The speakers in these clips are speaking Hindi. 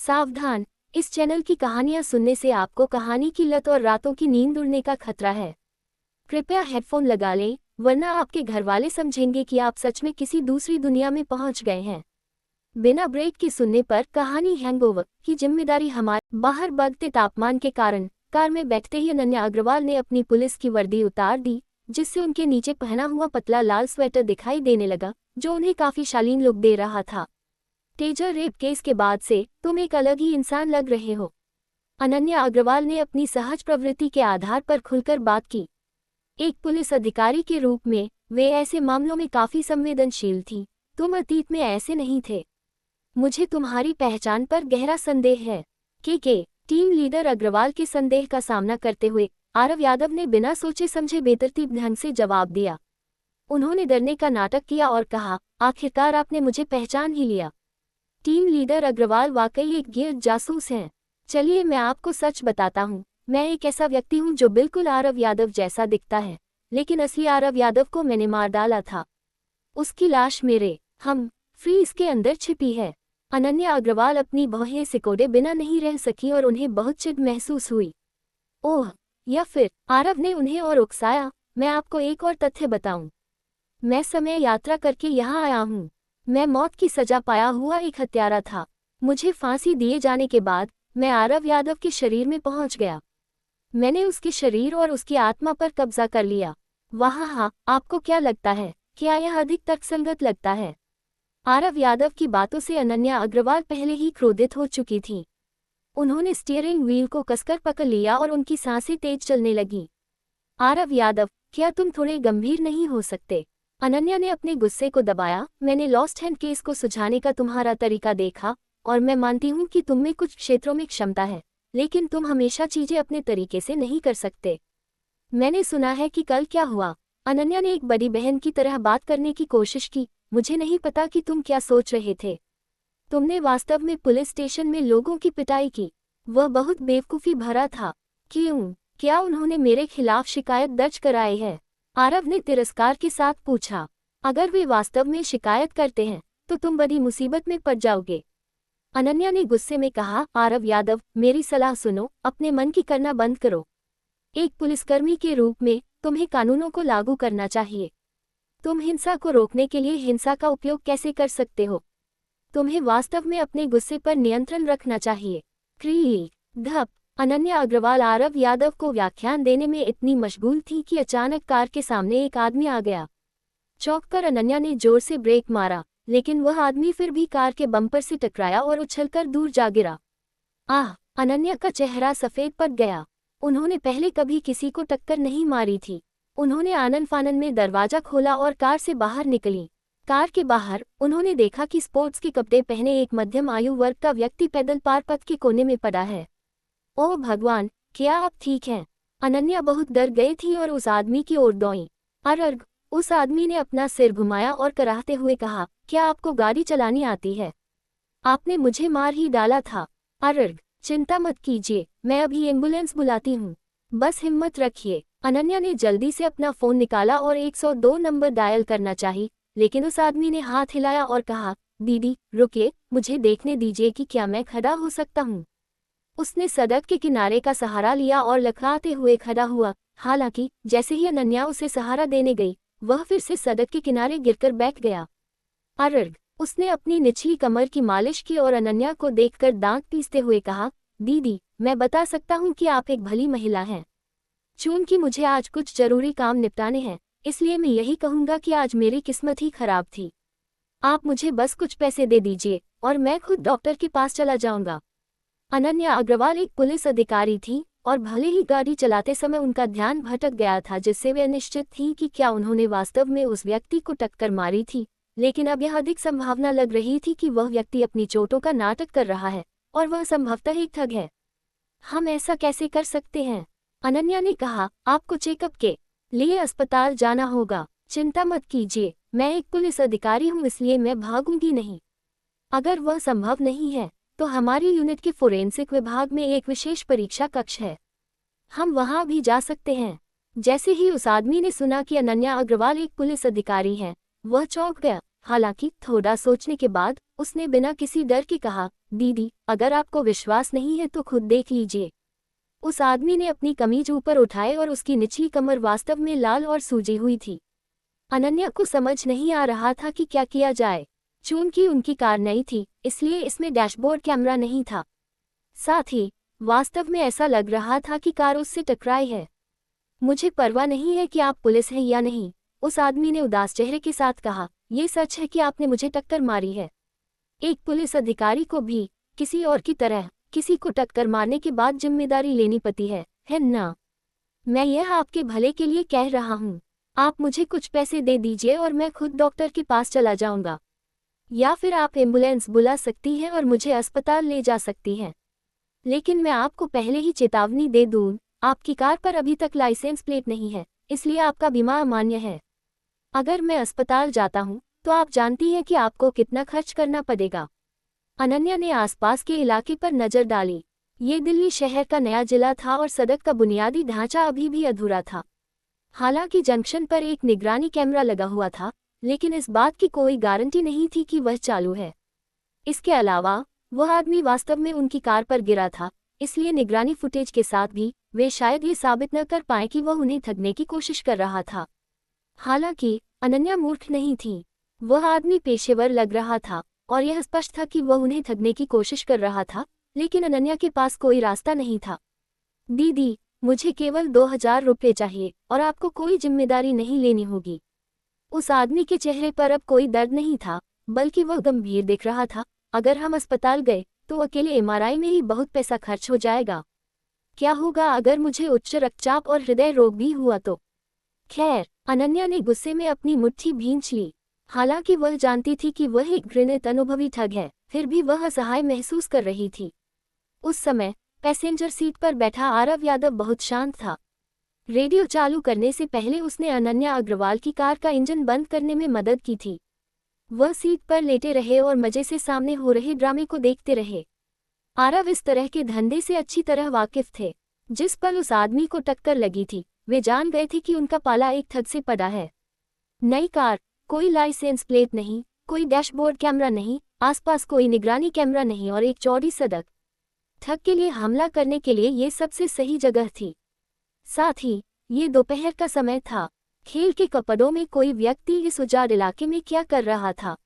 सावधान, इस चैनल की कहानियां सुनने से आपको कहानी की लत और रातों की नींद उड़ने का खतरा है। कृपया हेडफोन लगा लें, वरना आपके घरवाले समझेंगे कि आप सच में किसी दूसरी दुनिया में पहुंच गए हैं। बिना ब्रेक के सुनने पर कहानी हैंगओवर की जिम्मेदारी हमारी। बाहर बढ़ते तापमान के कारण कार में बैठते ही अनन्या अग्रवाल ने अपनी पुलिस की वर्दी उतार दी, जिससे उनके नीचे पहना हुआ पतला लाल स्वेटर दिखाई देने लगा, जो उन्हें काफी शालीन लुक दे रहा था। तेजर रेप केस के बाद से तुम एक अलग ही इंसान लग रहे हो। अनन्या अग्रवाल ने अपनी सहज प्रवृत्ति के आधार पर खुलकर बात की। एक पुलिस अधिकारी के रूप में वे ऐसे मामलों में काफी संवेदनशील थी। तुम अतीत में ऐसे नहीं थे। मुझे तुम्हारी पहचान पर गहरा संदेह है। के टीम लीडर अग्रवाल के संदेह का सामना करते हुए आरव यादव ने बिना सोचे समझे बेतरतीब ढंग से जवाब दिया। उन्होंने डरने का नाटक किया और कहा, आखिरकार आपने मुझे पहचान ही लिया। टीम लीडर अग्रवाल वाकई एक गिरफ्तार जासूस हैं। चलिए मैं आपको सच बताता हूँ। मैं एक ऐसा व्यक्ति हूँ जो बिल्कुल आरव यादव जैसा दिखता है, लेकिन असली आरव यादव को मैंने मार डाला था। उसकी लाश मेरे फ्रीज के अंदर छिपी है। अनन्या अग्रवाल अपनी भौहें सिकोड़े बिना नहीं रह सकी और उन्हें बहुत चिढ़ महसूस हुई। ओह, या फिर आरव ने उन्हें और उकसाया। मैं आपको एक और तथ्य बताऊं। मैं समय यात्रा करके यहाँ आया हूँ। मैं मौत की सजा पाया हुआ एक हत्यारा था। मुझे फांसी दिए जाने के बाद मैं आरव यादव के शरीर में पहुंच गया। मैंने उसके शरीर और उसकी आत्मा पर कब्जा कर लिया। हाँ, आपको क्या लगता है, क्या यह अधिक तर्कसंगत लगता है? आरव यादव की बातों से अनन्या अग्रवाल पहले ही क्रोधित हो चुकी थी। उन्होंने स्टीयरिंग व्हील को कसकर पकड़ लिया और उनकी सांसें तेज चलने लगीं। आरव यादव, क्या तुम थोड़े गंभीर नहीं हो सकते? अनन्या ने अपने गुस्से को दबाया। मैंने लॉस्ट हैंड केस को सुलझाने का तुम्हारा तरीका देखा और मैं मानती हूँ कि तुम में कुछ क्षेत्रों में क्षमता है, लेकिन तुम हमेशा चीजें अपने तरीके से नहीं कर सकते। मैंने सुना है कि कल क्या हुआ। अनन्या ने एक बड़ी बहन की तरह बात करने की कोशिश की। मुझे नहीं पता कि तुम क्या सोच रहे थे। तुमने वास्तव में पुलिस स्टेशन में लोगों की पिटाई की। वह बहुत बेवकूफ़ी भरा था। क्यों? क्या उन्होंने मेरे खिलाफ शिकायत दर्ज कराई है? आरव ने तिरस्कार के साथ पूछा। अगर वे वास्तव में शिकायत करते हैं तो तुम बड़ी मुसीबत में पड़ जाओगे। अनन्या ने गुस्से में कहा, आरव यादव, मेरी सलाह सुनो, अपने मन की करना बंद करो। एक पुलिसकर्मी के रूप में तुम्हें कानूनों को लागू करना चाहिए। तुम हिंसा को रोकने के लिए हिंसा का उपयोग कैसे कर सकते हो? तुम्हें वास्तव में अपने गुस्से पर नियंत्रण रखना चाहिए। क्रीक धप। अनन्या अग्रवाल आरव यादव को व्याख्यान देने में इतनी मशगूल थी कि अचानक कार के सामने एक आदमी आ गया। चौंककर अनन्या ने जोर से ब्रेक मारा, लेकिन वह आदमी फिर भी कार के बम्पर से टकराया और उछलकर दूर जा गिरा। आह! अनन्या का चेहरा सफेद पड़ गया। उन्होंने पहले कभी किसी को टक्कर नहीं मारी थी। उन्होंने आनन-फानन में दरवाजा खोला और कार से बाहर निकली। कार के बाहर उन्होंने देखा कि स्पोर्ट्स के कपड़े पहने एक मध्यम आयु वर्ग का व्यक्ति पैदल पार पथ के कोने में पड़ा है। ओह भगवान, क्या आप ठीक हैं? अनन्या बहुत डर गई थी और उस आदमी की ओर दौड़ी। अर्ग! उस आदमी ने अपना सिर घुमाया और कराहते हुए कहा, क्या आपको गाड़ी चलानी आती है? आपने मुझे मार ही डाला था। अर्ग! चिंता मत कीजिए, मैं अभी एम्बुलेंस बुलाती हूँ। बस हिम्मत रखिए। अनन्या ने जल्दी से अपना फोन निकाला और 102 नंबर डायल करना चाहिए, लेकिन उस आदमी ने हाथ हिलाया और कहा, दीदी रुकिए, मुझे देखने दीजिए कि क्या मैं खड़ा हो सकता हूँ। उसने सड़क के किनारे का सहारा लिया और लखड़ाते हुए खड़ा हुआ। हालांकि जैसे ही अनन्या उसे सहारा देने गई, वह फिर से सड़क के किनारे गिरकर बैठ गया। अर्ग! उसने अपनी निचली कमर की मालिश की और अनन्या को देखकर दांत पीसते हुए कहा, दीदी, मैं बता सकता हूँ कि आप एक भली महिला हैं। चूंकि मुझे आज कुछ जरूरी काम निपटाने हैं, इसलिए मैं यही कहूँगा कि आज मेरी किस्मत ही खराब थी। आप मुझे बस कुछ पैसे दे दीजिए और मैं खुद डॉक्टर के पास चला जाऊँगा। अनन्या अग्रवाल एक पुलिस अधिकारी थी और भले ही गाड़ी चलाते समय उनका ध्यान भटक गया था, जिससे वे अनिश्चित थीं कि क्या उन्होंने वास्तव में उस व्यक्ति को टक्कर मारी थी, लेकिन अब यह अधिक संभावना लग रही थी कि वह व्यक्ति अपनी चोटों का नाटक कर रहा है और वह संभवतः एक ठग है। हम ऐसा कैसे कर सकते हैं? अनन्या ने कहा, आपको चेकअप के लिए अस्पताल जाना होगा। चिंता मत कीजिए, मैं एक पुलिस अधिकारी हूँ, इसलिए मैं भागूंगी नहीं। अगर वह संभव नहीं है तो हमारी यूनिट के फोरेंसिक विभाग में एक विशेष परीक्षा कक्ष है, हम वहां भी जा सकते हैं। जैसे ही उस आदमी ने सुना कि अनन्या अग्रवाल एक पुलिस अधिकारी है, वह चौंक गया। हालांकि थोड़ा सोचने के बाद उसने बिना किसी डर के कहा, दीदी, अगर आपको विश्वास नहीं है तो खुद देख लीजिए। उस आदमी ने अपनी कमीज ऊपर उठाए और उसकी निचली कमर वास्तव में लाल और सूजी हुई थी। अनन्या को समझ नहीं आ रहा था कि क्या किया जाए। चूंकि उनकी कार नई थी, इसलिए इसमें डैशबोर्ड कैमरा नहीं था। साथ ही वास्तव में ऐसा लग रहा था कि कार उससे टकराई है। मुझे परवाह नहीं है कि आप पुलिस हैं या नहीं, उस आदमी ने उदास चेहरे के साथ कहा। ये सच है कि आपने मुझे टक्कर मारी है। एक पुलिस अधिकारी को भी किसी और की तरह किसी को टक्कर मारने के बाद जिम्मेदारी लेनी पड़ती है ना? मैं यह आपके भले के लिए कह रहा हूँ। आप मुझे कुछ पैसे दे दीजिए और मैं खुद डॉक्टर के पास चला जाऊंगा, या फिर आप एम्बुलेंस बुला सकती हैं और मुझे अस्पताल ले जा सकती हैं। लेकिन मैं आपको पहले ही चेतावनी दे दूं, आपकी कार पर अभी तक लाइसेंस प्लेट नहीं है, इसलिए आपका बीमा अमान्य है। अगर मैं अस्पताल जाता हूं, तो आप जानती हैं कि आपको कितना खर्च करना पड़ेगा। अनन्या ने आसपास के इलाके पर नजर डाली। ये दिल्ली शहर का नया जिला था और सड़क का बुनियादी ढांचा अभी भी अधूरा था। हालांकि जंक्शन पर एक निगरानी कैमरा लगा हुआ था, लेकिन इस बात की कोई गारंटी नहीं थी कि वह चालू है। इसके अलावा वह आदमी वास्तव में उनकी कार पर गिरा था, इसलिए निगरानी फुटेज के साथ भी वे शायद ये साबित न कर पाए कि वह उन्हें ठगने की कोशिश कर रहा था। हालांकि अनन्या मूर्ख नहीं थी। वह आदमी पेशेवर लग रहा था और यह स्पष्ट था कि वह उन्हें ठगने की कोशिश कर रहा था, लेकिन अनन्या के पास कोई रास्ता नहीं था। दीदी, मुझे केवल 2000 रुपये चाहिए और आपको कोई जिम्मेदारी नहीं लेनी होगी। उस आदमी के चेहरे पर अब कोई दर्द नहीं था, बल्कि वह गंभीर दिख रहा था। अगर हम अस्पताल गए तो अकेले एमआरआई में ही बहुत पैसा खर्च हो जाएगा। क्या होगा अगर मुझे उच्च रक्तचाप और हृदय रोग भी हुआ तो? खैर, अनन्या ने गुस्से में अपनी मुट्ठी भींच ली। हालांकि वह जानती थी कि वह एक घृणित अनुभवी ठग है, फिर भी वह असहाय महसूस कर रही थी। उस समय पैसेंजर सीट पर बैठा आरव यादव बहुत शांत था। रेडियो चालू करने से पहले उसने अनन्या अग्रवाल की कार का इंजन बंद करने में मदद की थी। वह सीट पर लेटे रहे और मजे से सामने हो रहे ड्रामे को देखते रहे। आरव इस तरह के धंधे से अच्छी तरह वाकिफ थे। जिस पल उस आदमी को टक्कर लगी थी, वे जान गए थे कि उनका पाला एक ठग से पड़ा है। नई कार, कोई लाइसेंस प्लेट नहीं, कोई डैशबोर्ड कैमरा नहीं, आसपास कोई निगरानी कैमरा नहीं और एक चौड़ी सड़क। ठग के लिए हमला करने के लिए ये सबसे सही जगह थी। साथ ही ये दोपहर का समय था। खेल के कपड़ों में कोई व्यक्ति इस उजाड़ इलाके में क्या कर रहा था?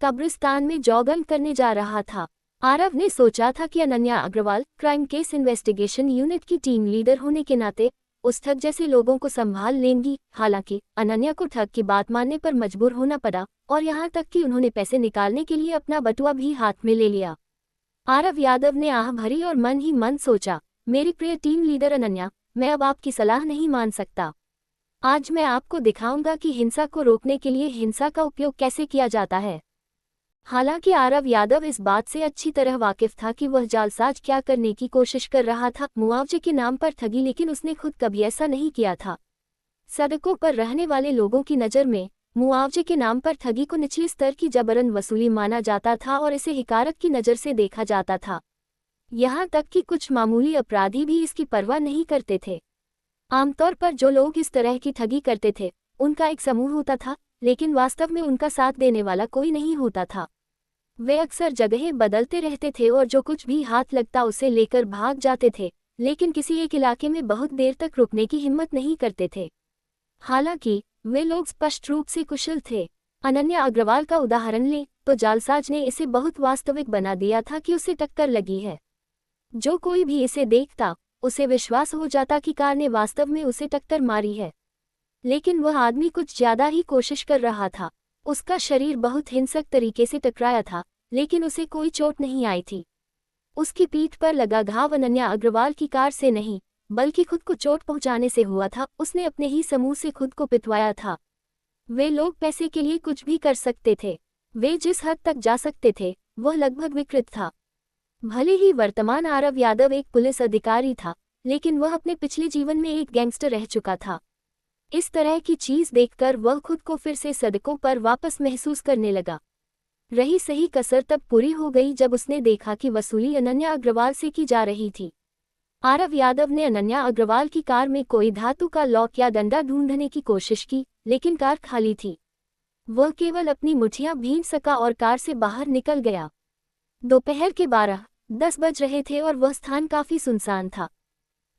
कब्रिस्तान में जॉगिंग करने जा रहा था। आरव ने सोचा था कि Ananya Agarwal crime case investigation unit की टीम लीडर होने के नाते उस ठग जैसे लोगों को संभाल लेंगी। हालांकि अनन्या को ठग की बात मानने पर मजबूर होना पड़ा और यहाँ तक कि उन्होंने पैसे निकालने के लिए अपना बटुआ भी हाथ में ले लिया। आरव यादव ने आह भरी और मन ही मन सोचा, मेरी प्रिय टीम लीडर अनन्या, मैं अब आपकी सलाह नहीं मान सकता। आज मैं आपको दिखाऊंगा कि हिंसा को रोकने के लिए हिंसा का उपयोग कैसे किया जाता है। हालांकि आरव यादव इस बात से अच्छी तरह वाकिफ था कि वह जालसाज क्या करने की कोशिश कर रहा था। मुआवजे के नाम पर ठगी, लेकिन उसने खुद कभी ऐसा नहीं किया था। सड़कों पर रहने वाले लोगों की नज़र में मुआवजे के नाम पर ठगी को निचले स्तर की जबरन वसूली माना जाता था और इसे हिकारत की नज़र से देखा जाता था। यहाँ तक कि कुछ मामूली अपराधी भी इसकी परवाह नहीं करते थे। आमतौर पर जो लोग इस तरह की ठगी करते थे, उनका एक समूह होता था, लेकिन वास्तव में उनका साथ देने वाला कोई नहीं होता था। वे अक्सर जगहें बदलते रहते थे और जो कुछ भी हाथ लगता उसे लेकर भाग जाते थे, लेकिन किसी एक इलाके में बहुत देर तक रुकने की हिम्मत नहीं करते थे। हालांकि वे लोग स्पष्ट रूप से कुशल थे। अनन्या अग्रवाल का उदाहरण लें तो जालसाज ने इसे बहुत वास्तविक बना दिया था कि उसे टक्कर लगी है। जो कोई भी इसे देखता, उसे विश्वास हो जाता कि कार ने वास्तव में उसे टक्कर मारी है। लेकिन वह आदमी कुछ ज्यादा ही कोशिश कर रहा था। उसका शरीर बहुत हिंसक तरीके से टकराया था, लेकिन उसे कोई चोट नहीं आई थी। उसकी पीठ पर लगा घाव अनन्या अग्रवाल की कार से नहीं, बल्कि खुद को चोट पहुंचाने से हुआ था। उसने अपने ही समूह से खुद को पिटवाया था। वे लोग पैसे के लिए कुछ भी कर सकते थे। वे जिस हद तक जा सकते थे, वह लगभग विकृत था। भले ही वर्तमान आरव यादव एक पुलिस अधिकारी था, लेकिन वह अपने पिछले जीवन में एक गैंगस्टर रह चुका था। इस तरह की चीज देखकर वह खुद को फिर से सड़कों पर वापस महसूस करने लगा। रही सही कसर तब पूरी हो गई जब उसने देखा कि वसूली अनन्या अग्रवाल से की जा रही थी। आरव यादव ने अनन्या अग्रवाल की कार में कोई धातु का लॉक या डंडा ढूंढने की कोशिश की, लेकिन कार खाली थी। वह केवल अपनी मुठ्ठियां भींच सका और कार से बाहर निकल गया। दोपहर के 12:10 बज रहे थे और वह स्थान काफी सुनसान था।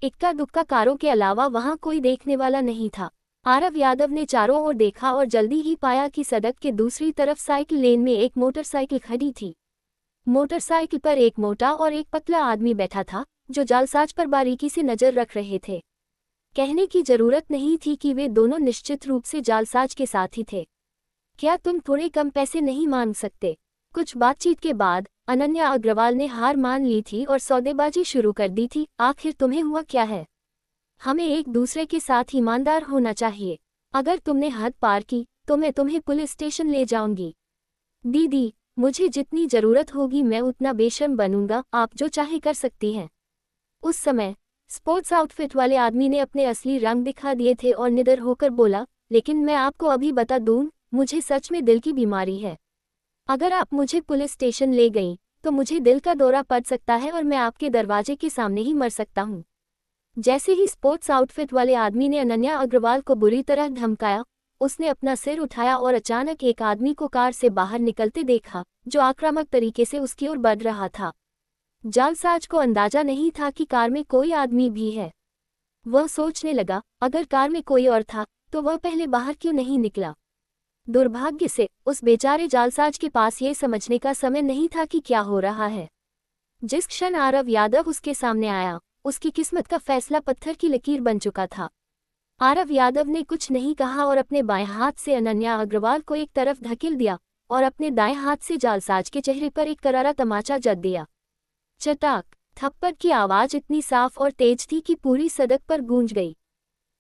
इक्का दुक्का कारों के अलावा वहां कोई देखने वाला नहीं था। आरव यादव ने चारों ओर देखा और जल्दी ही पाया कि सड़क के दूसरी तरफ साइकिल लेन में एक मोटरसाइकिल खड़ी थी। मोटरसाइकिल पर एक मोटा और एक पतला आदमी बैठा था, जो जालसाज पर बारीकी से नजर रख रहे थे। कहने की जरूरत नहीं थी कि वे दोनों निश्चित रूप से जालसाज के साथी थे। क्या तुम थोड़े कम पैसे नहीं मांग सकते? कुछ बातचीत के बाद अनन्या अग्रवाल ने हार मान ली थी और सौदेबाजी शुरू कर दी थी। आखिर तुम्हें हुआ क्या है? हमें एक दूसरे के साथ ईमानदार होना चाहिए। अगर तुमने हद पार की तो मैं तुम्हें पुलिस स्टेशन ले जाऊंगी। दीदी, मुझे जितनी जरूरत होगी मैं उतना बेशर्म बनूंगा, आप जो चाहे कर सकती हैं। उस समय स्पोर्ट्स आउटफिट वाले आदमी ने अपने असली रंग दिखा दिए थे और निडर होकर बोला, लेकिन मैं आपको अभी बता दूं, मुझे सच में दिल की बीमारी है। अगर आप मुझे पुलिस स्टेशन ले गई तो मुझे दिल का दौरा पड़ सकता है और मैं आपके दरवाजे के सामने ही मर सकता हूँ। जैसे ही स्पोर्ट्स आउटफिट वाले आदमी ने अनन्या अग्रवाल को बुरी तरह धमकाया, उसने अपना सिर उठाया और अचानक एक आदमी को कार से बाहर निकलते देखा, जो आक्रामक तरीके से उसकी ओर बढ़ रहा था। जालसाज को अंदाजा नहीं था कि कार में कोई आदमी भी है। वह सोचने लगा, अगर कार में कोई और था तो वह पहले बाहर क्यों नहीं निकला? दुर्भाग्य से उस बेचारे जालसाज के पास ये समझने का समय नहीं था कि क्या हो रहा है। जिस क्षण आरव यादव उसके सामने आया, उसकी किस्मत का फैसला पत्थर की लकीर बन चुका था। आरव यादव ने कुछ नहीं कहा और अपने बाएं हाथ से अनन्या अग्रवाल को एक तरफ धकेल दिया और अपने दाएं हाथ से जालसाज के चेहरे पर एक करारा तमाचा जड़ दिया। चटाक! थप्पड़ की आवाज इतनी साफ और तेज थी कि पूरी सड़क पर गूंज गई।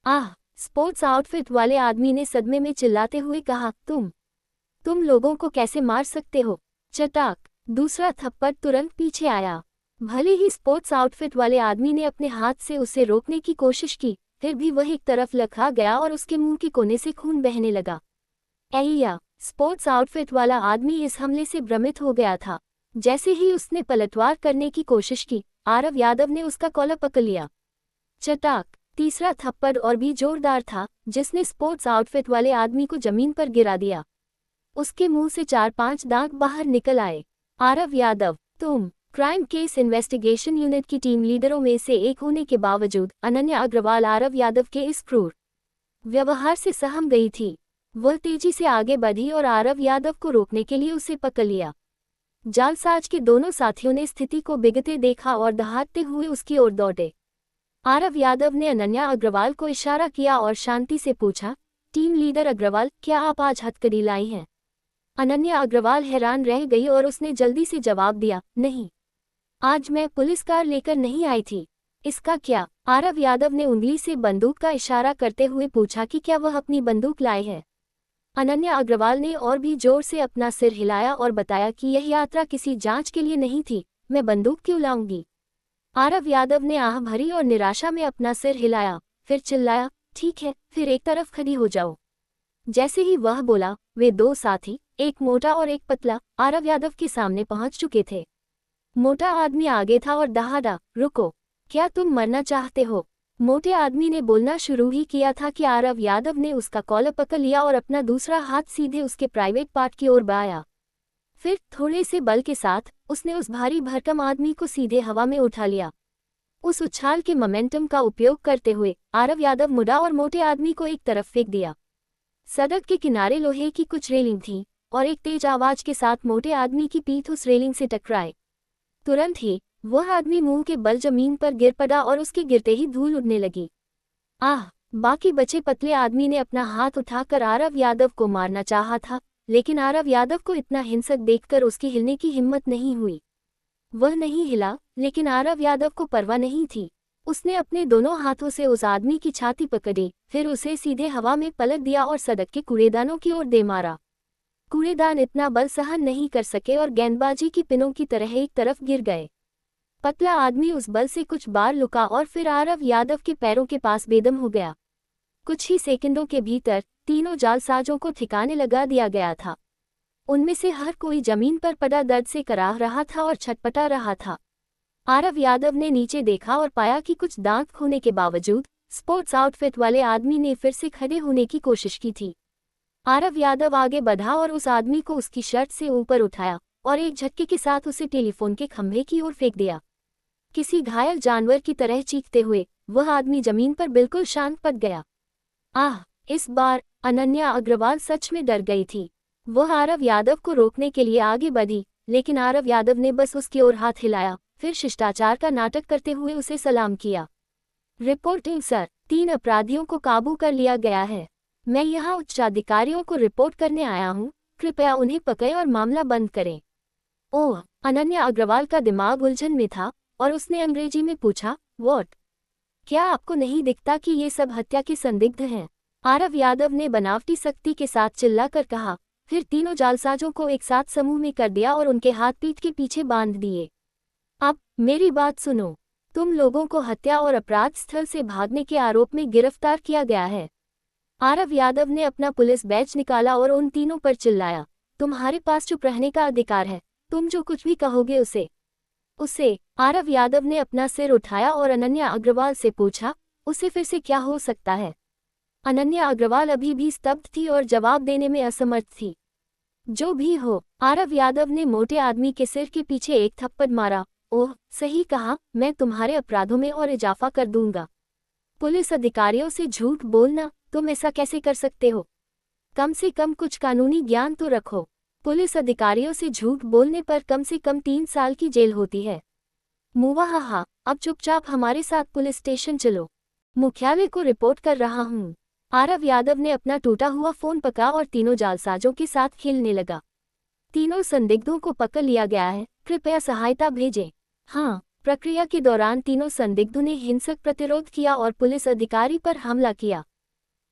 आह! स्पोर्ट्स आउटफिट वाले आदमी ने सदमे में चिल्लाते हुए कहा, तुम लोगों को कैसे मार सकते हो? चटाक! दूसरा थप्पड़ तुरंत पीछे आया। भले ही स्पोर्ट्स आउटफिट वाले आदमी ने अपने हाथ से उसे रोकने की कोशिश की, फिर भी वह एक तरफ लखा गया और उसके मुंह के कोने से खून बहने लगा। ऐया! स्पोर्ट्स आउटफिट वाला आदमी इस हमले से भ्रमित हो गया था। जैसे ही उसने पलटवार करने की कोशिश की, आरव यादव ने उसका कॉलर पकड़ लिया। चटाक! तीसरा थप्पड़ और भी जोरदार था, जिसने स्पोर्ट्स आउटफिट वाले आदमी को जमीन पर गिरा दिया। उसके मुंह से 4-5 दांत बाहर निकल आए। आरव यादव, तुम क्राइम केस इन्वेस्टिगेशन यूनिट की टीम लीडरों में से एक होने के बावजूद अनन्या अग्रवाल आरव यादव के इस क्रूर व्यवहार से सहम गई थी। वह तेजी से आगे बढ़ी और आरव यादव को रोकने के लिए उसे पकड़ लिया। जालसाज के दोनों साथियों ने स्थिति को बिगड़ते देखा और दहाड़ते हुए उसकी ओर दौड़े। आरव यादव ने अनन्या अग्रवाल को इशारा किया और शांति से पूछा, टीम लीडर अग्रवाल, क्या आप आज हथकड़ी लाई हैं? अनन्या अग्रवाल हैरान रह गई और उसने जल्दी से जवाब दिया, नहीं, आज मैं पुलिस कार लेकर नहीं आई थी। इसका क्या? आरव यादव ने उंगली से बंदूक का इशारा करते हुए पूछा कि क्या वह अपनी बंदूक लाए है। अनन्या अग्रवाल ने और भी जोर से अपना सिर हिलाया और बताया कि यह यात्रा किसी जांच के लिए नहीं थी, मैं बंदूक क्यों लाऊंगी? आरव यादव ने आह भरी और निराशा में अपना सिर हिलाया, फिर चिल्लाया, ठीक है, फिर एक तरफ खड़ी हो जाओ। जैसे ही वह बोला, वे दो साथी, एक मोटा और एक पतला, आरव यादव के सामने पहुंच चुके थे। मोटा आदमी आगे था और दहाड़ा, रुको, क्या तुम मरना चाहते हो? मोटे आदमी ने बोलना शुरू ही किया था कि आरव यादव ने उसका कॉलर पकड़ लिया और अपना दूसरा हाथ सीधे उसके प्राइवेट पार्ट की ओर बढ़ाया। फिर थोड़े से बल के साथ उसने उस भारी भरकम आदमी को सीधे हवा में उठा लिया। उस उछाल के मोमेंटम का उपयोग करते हुए आरव यादव मुड़ा और मोटे आदमी को एक तरफ फेंक दिया। सड़क के किनारे लोहे की कुछ रेलिंग थी और एक तेज आवाज के साथ मोटे आदमी की पीठ उस रेलिंग से टकराए। तुरंत ही वह आदमी मुंह के बल जमीन पर गिर पड़ा और उसके गिरते ही धूल उड़ने लगी। आह! बाकी बचे पतले आदमी ने अपना हाथ उठाकर आरव यादव को मारना चाहा था, लेकिन आरव यादव को इतना हिंसक देखकर उसकी हिलने की हिम्मत नहीं हुई। वह नहीं हिला, लेकिन आरव यादव को परवाह नहीं थी। उसने अपने दोनों हाथों से उस आदमी की छाती पकड़ी, फिर उसे सीधे हवा में पलट दिया और सड़क के कूड़ेदानों की ओर दे मारा। कूड़ेदान इतना बल सहन नहीं कर सके और गेंदबाजी की पिनों की तरह एक तरफ गिर गए। पतला आदमी उस बल से कुछ बार लुका और फिर आरव यादव के पैरों के पास बेदम हो गया। कुछ ही सेकंडों के भीतर तीनों जालसाजों को ठिकाने लगा दिया गया था। उनमें से हर कोई जमीन पर पड़ा दर्द से कराह रहा था और छटपटा रहा था। आरव यादव ने नीचे देखा और पाया कि कुछ दांत खोने के बावजूद स्पोर्ट्स आउटफिट वाले आदमी ने फिर से खड़े होने की कोशिश की थी। आरव यादव आगे बढ़ा और उस आदमी को उसकी शर्ट से ऊपर उठाया और एक झटके के साथ उसे टेलीफोन के खंभे की ओर फेंक दिया। किसी घायल जानवर की तरह चीखते हुए वह आदमी जमीन पर बिल्कुल शांत पड़ गया। आह! इस बार अनन्या अग्रवाल सच में डर गई थी। वह आरव यादव को रोकने के लिए आगे बढ़ी, लेकिन आरव यादव ने बस उसकी ओर हाथ हिलाया, फिर शिष्टाचार का नाटक करते हुए उसे सलाम किया। रिपोर्टिंग सर, 3 अपराधियों को काबू कर लिया गया है। मैं यहाँ उच्चाधिकारियों को रिपोर्ट करने आया हूँ, कृपया उन्हें पकड़ें और मामला बंद करें। ओह! अनन्या अग्रवाल का दिमाग उलझन में था और उसने अंग्रेजी में पूछा, व्हाट? क्या आपको नहीं दिखता कि ये सब हत्या के संदिग्ध हैं? आरव यादव ने बनावटी सख्ती के साथ चिल्लाकर कहा, फिर तीनों जालसाजों को एक साथ समूह में कर दिया और उनके हाथ पीठ के पीछे बांध दिए। अब मेरी बात सुनो, तुम लोगों को हत्या और अपराध स्थल से भागने के आरोप में गिरफ्तार किया गया है। आरव यादव ने अपना पुलिस बैज निकाला और उन तीनों पर चिल्लाया, तुम्हारे पास चुप रहने का अधिकार है, तुम जो कुछ भी कहोगे उसे। आरव यादव ने अपना सिर उठाया और अनन्या अग्रवाल से पूछा, उसे फिर से क्या हो सकता है? अनन्या अग्रवाल अभी भी स्तब्ध थी और जवाब देने में असमर्थ थी। जो भी हो, आरव यादव ने मोटे आदमी के सिर के पीछे एक थप्पड़ मारा। ओह, सही कहा, मैं तुम्हारे अपराधों में और इजाफा कर दूंगा। पुलिस अधिकारियों से झूठ बोलना, तुम ऐसा कैसे कर सकते हो? कम से कम कुछ कानूनी ज्ञान तो रखो। पुलिस अधिकारियों से झूठ बोलने पर कम से कम 3 साल की जेल होती है। मुवाहाहा, अब चुपचाप हमारे साथ पुलिस स्टेशन चलो। मुख्यालय को रिपोर्ट कर रहा हूँ। आरव यादव ने अपना टूटा हुआ फोन पकड़ा और तीनों जालसाजों के साथ खेलने लगा। तीनों संदिग्धों को पकड़ लिया गया है, कृपया सहायता भेजें। हाँ, प्रक्रिया के दौरान तीनों संदिग्धों ने हिंसक प्रतिरोध किया और पुलिस अधिकारी पर हमला किया।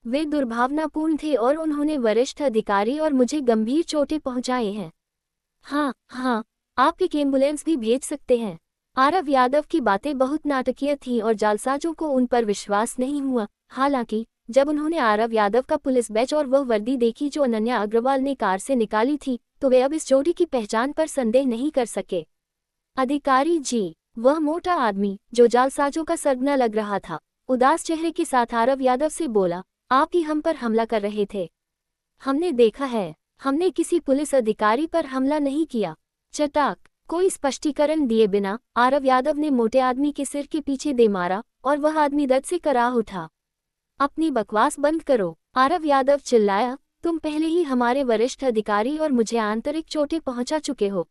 वे दुर्भावनापूर्ण थे और उन्होंने वरिष्ठ अधिकारी और मुझे गंभीर चोटें पहुंचाई हैं। हाँ, आप एक एम्बुलेंस भी भेज सकते हैं। आरव यादव की बातें बहुत नाटकीय थीं और जालसाजों को उन पर विश्वास नहीं हुआ। हालांकि जब उन्होंने आरव यादव का पुलिस बैज और वह वर्दी देखी जो अनन्या अग्रवाल ने कार से निकाली थी, तो वे अब इस जोड़ी की पहचान पर संदेह नहीं कर सके। अधिकारी जी, वह मोटा आदमी जो जालसाजों का सरगना लग रहा था, उदास चेहरे के साथ आरव यादव से बोला, आप ही हम पर हमला कर रहे थे। हमने देखा है, हमने किसी पुलिस अधिकारी पर हमला नहीं किया। चटाक, कोई स्पष्टीकरण दिए बिना आरव यादव ने मोटे आदमी के सिर के पीछे दे मारा और वह आदमी दर्द से कराह उठा। अपनी बकवास बंद करो, आरव यादव चिल्लाया, तुम पहले ही हमारे वरिष्ठ अधिकारी और मुझे आंतरिक चोटें पहुंचा चुके हो।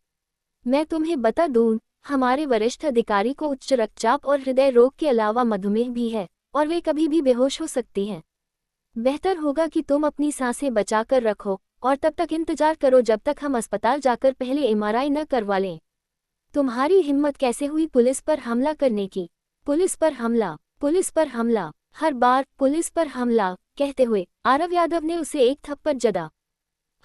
मैं तुम्हें बता दूं, हमारे वरिष्ठ अधिकारी को उच्च रक्तचाप और हृदय रोग के अलावा मधुमेह भी है और वे कभी भी बेहोश हो सकती हैं। बेहतर होगा कि तुम अपनी सांसें बचाकर रखो और तब तक इंतजार करो जब तक हम अस्पताल जाकर पहले एमआरआई न करवा लें। तुम्हारी हिम्मत कैसे हुई पुलिस पर हमला करने की? पुलिस पर हमला, पुलिस पर हमला, हर बार पुलिस पर हमला कहते हुए आरव यादव ने उसे एक थप्पड़ जड़ा।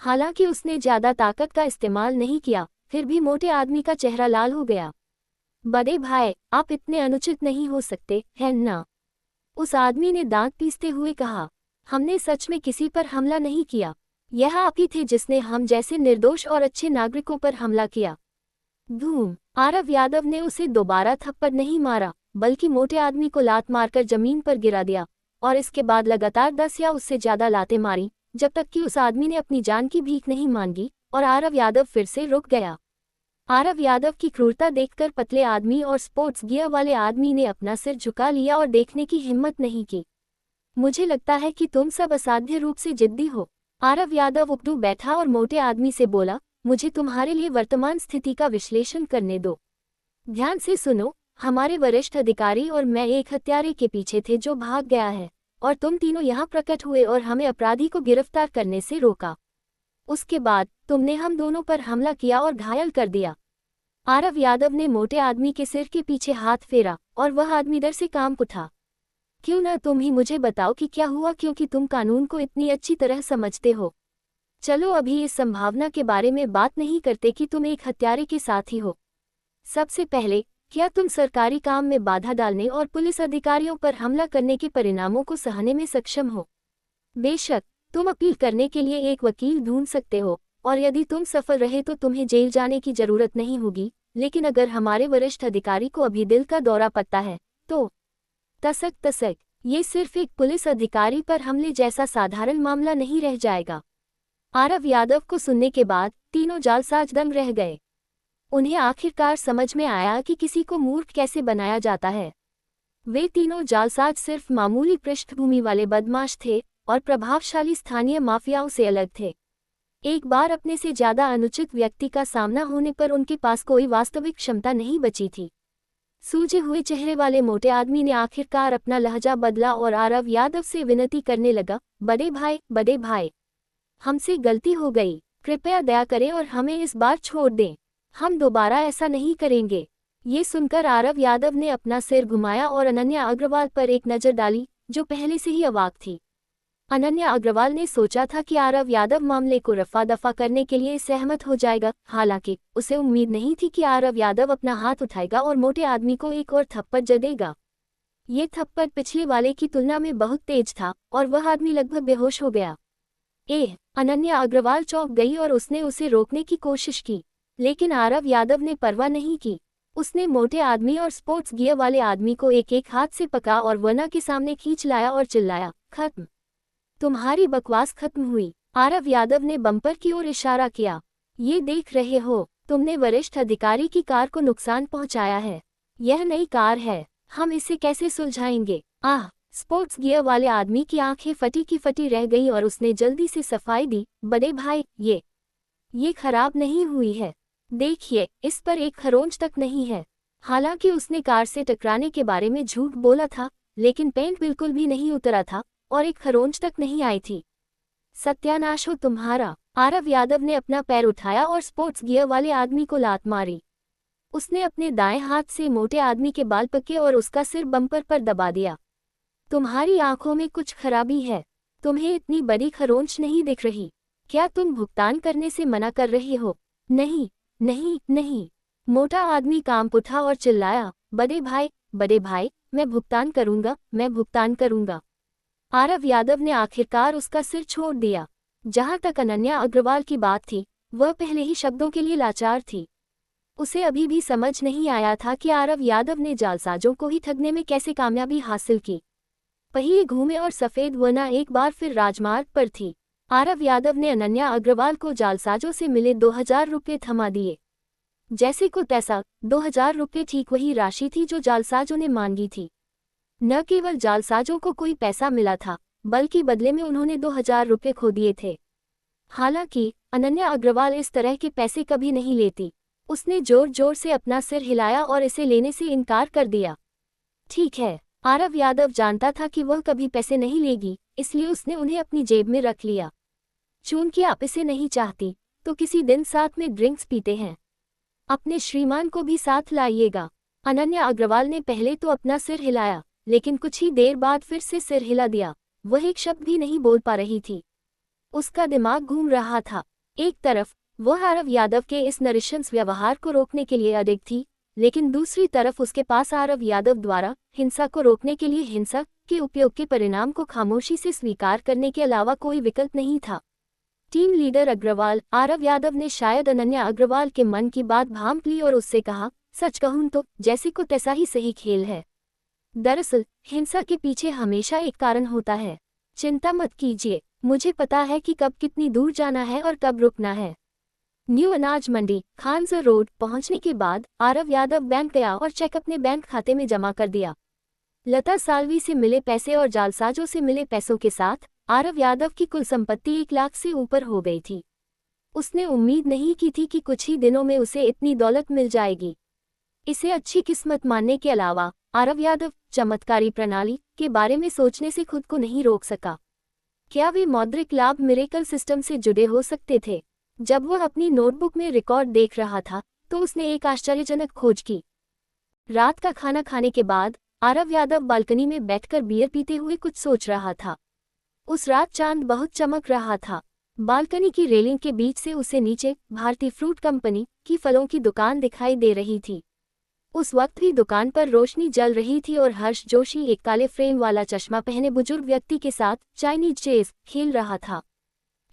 हालांकि उसने ज्यादा ताकत का इस्तेमाल नहीं किया, फिर भी मोटे आदमी का चेहरा लाल हो गया। बड़े भाई, आप इतने अनुचित नहीं हो सकते हैं ना? उस आदमी ने दांत पीसते हुए कहा, हमने सच में किसी पर हमला नहीं किया। यह आप ही थे जिसने हम जैसे निर्दोष और अच्छे नागरिकों पर हमला किया। धूम! आरव यादव ने उसे दोबारा थप्पड़ नहीं मारा, बल्कि मोटे आदमी को लात मारकर जमीन पर गिरा दिया और इसके बाद लगातार 10 या उससे ज्यादा लातें मारी, जब तक कि उस आदमी ने अपनी जान की भीख नहीं मांगी और आरव यादव फिर से रुक गया। आरव यादव की क्रूरता देखकर पतले आदमी और स्पोर्ट्स गियर वाले आदमी ने अपना सिर झुका लिया और देखने की हिम्मत नहीं की। मुझे लगता है कि तुम सब असाध्य रूप से जिद्दी हो। आरव यादव उकड़ू बैठा और मोटे आदमी से बोला, मुझे तुम्हारे लिए वर्तमान स्थिति का विश्लेषण करने दो। ध्यान से सुनो, हमारे वरिष्ठ अधिकारी और मैं एक हत्यारे के पीछे थे जो भाग गया है और तुम तीनों यहाँ प्रकट हुए और हमें अपराधी को गिरफ्तार करने से रोका। उसके बाद तुमने हम दोनों पर हमला किया और घायल कर दिया। आरव यादव ने मोटे आदमी के सिर के पीछे हाथ फेरा और वह आदमी डर से कांप उठा। क्यों न तुम ही मुझे बताओ कि क्या हुआ, क्योंकि तुम कानून को इतनी अच्छी तरह समझते हो। चलो अभी इस संभावना के बारे में बात नहीं करते कि तुम एक हत्यारे के साथी हो। सबसे पहले, क्या तुम सरकारी काम में बाधा डालने और पुलिस अधिकारियों पर हमला करने के परिणामों को सहने में सक्षम हो? बेशक, तुम अपील करने के लिए एक वकील ढूंढ सकते हो और यदि तुम सफल रहे तो तुम्हें जेल जाने की जरूरत नहीं होगी, लेकिन अगर हमारे वरिष्ठ अधिकारी को अभी दिल का दौरा पड़ता है तो तसक, ये सिर्फ एक पुलिस अधिकारी पर हमले जैसा साधारण मामला नहीं रह जाएगा। आरव यादव को सुनने के बाद तीनों जालसाज दंग रह गए। उन्हें आखिरकार समझ में आया कि किसी को मूर्ख कैसे बनाया जाता है। वे तीनों जालसाज सिर्फ मामूली पृष्ठभूमि वाले बदमाश थे और प्रभावशाली स्थानीय माफियाओं से अलग थे। एक बार अपने से ज्यादा अनुचित व्यक्ति का सामना होने पर उनके पास कोई वास्तविक क्षमता नहीं बची थी। सूजे हुए चेहरे वाले मोटे आदमी ने आखिरकार अपना लहजा बदला और आरव यादव से विनती करने लगा, बड़े भाई, हमसे गलती हो गई, कृपया दया करें और हमें इस बार छोड़ दें, हम दोबारा ऐसा नहीं करेंगे। ये सुनकर आरव यादव ने अपना सिर घुमाया और अनन्या अग्रवाल पर एक नज़र डाली, जो पहले से ही अवाक थी। अनन्या अग्रवाल ने सोचा था कि आरव यादव मामले को रफा दफा करने के लिए सहमत हो जाएगा, हालांकि उसे उम्मीद नहीं थी कि आरव यादव अपना हाथ उठाएगा और मोटे आदमी को एक और थप्पड़ जड़ेगा। ये थप्पड़ पिछले वाले की तुलना में बहुत तेज था और वह आदमी लगभग बेहोश हो गया। अनन्या अग्रवाल चौंक गई और उसने उसे रोकने की कोशिश की, लेकिन आरव यादव ने परवाह नहीं की। उसने मोटे आदमी और स्पोर्ट्स गियर वाले आदमी को एक एक हाथ से पकड़ा और वरना के सामने खींच लाया और चिल्लाया, खत्म, तुम्हारी बकवास खत्म हुई। आरव यादव ने बम्पर की ओर इशारा किया, ये देख रहे हो, तुमने वरिष्ठ अधिकारी की कार को नुकसान पहुंचाया है। यह नई कार है, हम इसे कैसे सुलझाएंगे? स्पोर्ट्स गियर वाले आदमी की आंखें फटी की फटी रह गईं और उसने जल्दी से सफाई दी, बड़े भाई, ये खराब नहीं हुई है, देखिए इस पर एक खरोंच तक नहीं है। हालांकि उसने कार से टकराने के बारे में झूठ बोला था, लेकिन पेंट बिल्कुल भी नहीं उतरा था और एक खरोंच तक नहीं आई थी। सत्यानाश हो तुम्हारा। आरव यादव ने अपना पैर उठाया और स्पोर्ट्स गियर वाले आदमी को लात मारी। उसने अपने दाएं हाथ से मोटे आदमी के बाल पकड़े और उसका सिर बम्पर पर दबा दिया। तुम्हारी आंखों में कुछ खराबी है, तुम्हें इतनी बड़ी खरोंच नहीं दिख रही? क्या तुम भुगतान करने से मना कर रहे हो? नहीं नहीं नहीं, मोटा आदमी कांप उठा और चिल्लाया, बड़े भाई, मैं भुगतान करूंगा। आरव यादव ने आखिरकार उसका सिर छोड़ दिया। जहां तक अनन्या अग्रवाल की बात थी, वह पहले ही शब्दों के लिए लाचार थी। उसे अभी भी समझ नहीं आया था कि आरव यादव ने जालसाजों को ही ठगने में कैसे कामयाबी हासिल की। पहिए घूमे और सफेद वरना एक बार फिर राजमार्ग पर थी। आरव यादव ने अनन्या अग्रवाल को जालसाजों से मिले 2000 रुपये थमा दिए। जैसे को तैसा 2000 रुपये ठीक वही राशि थी जो जालसाजों ने मांगी थी। न केवल जालसाजों को कोई पैसा मिला था, बल्कि बदले में उन्होंने 2000 रुपये खो दिए थे। हालांकि अनन्या अग्रवाल इस तरह के पैसे कभी नहीं लेती। उसने जोर जोर से अपना सिर हिलाया और इसे लेने से इनकार कर दिया। ठीक है, आरव यादव जानता था कि वह कभी पैसे नहीं लेगी, इसलिए उसने उन्हें अपनी जेब में रख लिया। चूंकि आप इसे नहीं चाहती, तो किसी दिन साथ में ड्रिंक्स पीते हैं। अपने श्रीमान को भी साथ लाइएगा। अनन्या अग्रवाल ने पहले तो अपना सिर हिलाया, लेकिन कुछ ही देर बाद फिर से सिर हिला दिया। वह एक शब्द भी नहीं बोल पा रही थी। उसका दिमाग घूम रहा था। एक तरफ वह आरव यादव के इस नृशंस व्यवहार को रोकने के लिए अडिग थी, लेकिन दूसरी तरफ उसके पास आरव यादव द्वारा हिंसा को रोकने के लिए हिंसा के उपयोग के परिणाम को खामोशी से स्वीकार करने के अलावा कोई विकल्प नहीं था। टीम लीडर अग्रवाल आरव यादव ने शायद अनन्या अग्रवाल के मन की बात भांप ली और उससे कहा, सच कहूं तो जैसे को तैसा ही सही खेल है। दरअसल हिंसा के पीछे हमेशा एक कारण होता है। चिंता मत कीजिए, मुझे पता है कि कब कितनी दूर जाना है और कब रुकना है। न्यू अनाज मंडी खानसर रोड पहुंचने के बाद आरव यादव बैंक गया और चेक अपने बैंक खाते में जमा कर दिया। लता साल्वी से मिले पैसे और जालसाजों से मिले पैसों के साथ आरव यादव की कुल संपत्ति 1 लाख से ऊपर हो गई थी। उसने उम्मीद नहीं की थी कि कुछ ही दिनों में उसे इतनी दौलत मिल जाएगी। इसे अच्छी किस्मत मानने के अलावा आरव यादव चमत्कारी प्रणाली के बारे में सोचने से खुद को नहीं रोक सका। क्या वे मौद्रिक लाभ मिरेकल सिस्टम से जुड़े हो सकते थे? जब वह अपनी नोटबुक में रिकॉर्ड देख रहा था, तो उसने एक आश्चर्यजनक खोज की। रात का खाना खाने के बाद आरव यादव बालकनी में बैठकर बियर पीते हुए कुछ सोच रहा था। उस रात चांद बहुत चमक रहा था। बालकनी की रेलिंग के बीच से उसे नीचे भारतीय फ्रूट कंपनी की फलों की दुकान दिखाई दे रही थी। उस वक्त भी दुकान पर रोशनी जल रही थी और हर्ष जोशी एक काले फ्रेम वाला चश्मा पहने बुजुर्ग व्यक्ति के साथ चाइनीज चेस खेल रहा था।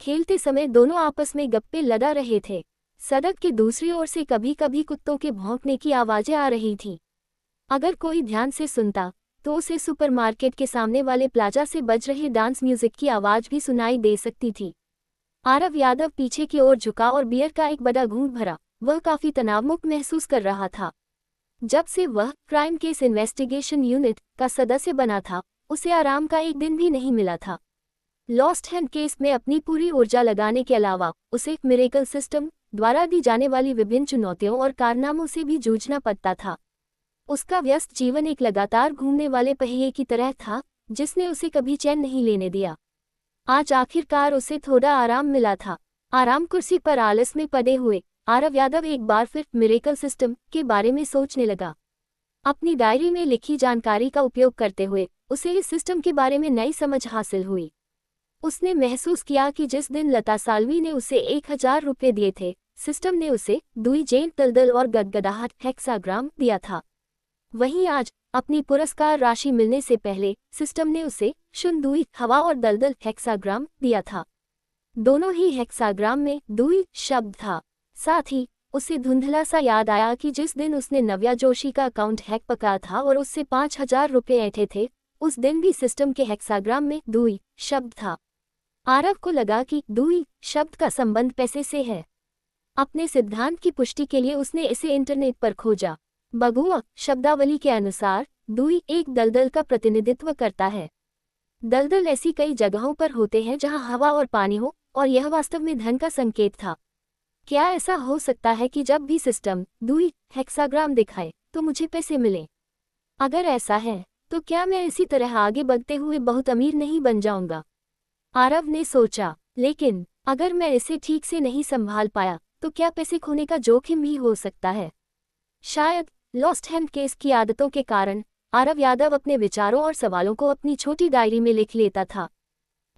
खेलते समय दोनों आपस में गप्पे लड़ा रहे थे। सड़क के दूसरी ओर से कभी कभी कुत्तों के भौंकने की आवाजें आ रही थीं। अगर कोई ध्यान से सुनता तो उसे सुपरमार्केट के सामने वाले प्लाजा से बज रहे डांस म्यूजिक की आवाज भी सुनाई दे सकती थी। आरव यादव पीछे की ओर झुका और बियर का एक बड़ा घूंट भरा। वह काफी तनावमुक्त महसूस कर रहा था। जब से वह क्राइम केस इन्वेस्टिगेशन यूनिट का सदस्य बना था, उसे आराम का एक दिन भी नहीं मिला था। लॉस्ट हैंड केस में अपनी पूरी ऊर्जा लगाने के अलावा उसे मिरेकल सिस्टम द्वारा दी जाने वाली विभिन्न चुनौतियों और कारनामों से भी जूझना पड़ता था। उसका व्यस्त जीवन एक लगातार घूमने वाले पहिए की तरह था, जिसने उसे कभी चैन नहीं लेने दिया। आज आखिरकार उसे थोड़ा आराम मिला था। आराम कुर्सी पर आलस में पड़े हुए आरव यादव एक बार फिर मिरेकल सिस्टम के बारे में सोचने लगा। अपनी डायरी में लिखी जानकारी का उपयोग करते हुए उसे इस सिस्टम के बारे में नई समझ हासिल हुई। उसने महसूस किया कि जिस दिन लता साल्वी ने उसे 1000 रुपये दिए थे, सिस्टम ने उसे दुई जेंट दलदल और गदगदाहट हेक्साग्राम दिया था। वहीं आज अपनी पुरस्कार राशि मिलने से पहले सिस्टम ने उसे शून्य दुई हवा और दलदल हेक्साग्राम दिया था। दोनों ही हेक्साग्राम में दुई शब्द था। साथ ही उसे धुंधला सा याद आया कि जिस दिन उसने नव्या जोशी का अकाउंट हैक पकड़ा था और उससे 5000 रुपये ऐंठे थे, उस दिन भी सिस्टम के हेक्साग्राम में दुई शब्द था। आरव को लगा कि दुई शब्द का संबंध पैसे से है। अपने सिद्धांत की पुष्टि के लिए उसने इसे इंटरनेट पर खोजा। बगुआ शब्दावली के अनुसार दुई एक दलदल का प्रतिनिधित्व करता है। दलदल ऐसी कई जगहों पर होते हैं जहां हवा और पानी हो, और यह वास्तव में धन का संकेत था। क्या ऐसा हो सकता है कि जब भी सिस्टम दुई हेक्साग्राम दिखाए तो मुझे पैसे मिले? अगर ऐसा है तो क्या मैं इसी तरह आगे बढ़ते हुए बहुत अमीर नहीं बन जाऊंगा? आरव ने सोचा। लेकिन अगर मैं इसे ठीक से नहीं संभाल पाया तो क्या पैसे खोने का जोखिम भी हो सकता है? शायद लॉस्ट हैंड केस की आदतों के कारण आरव यादव अपने विचारों और सवालों को अपनी छोटी डायरी में लिख लेता था।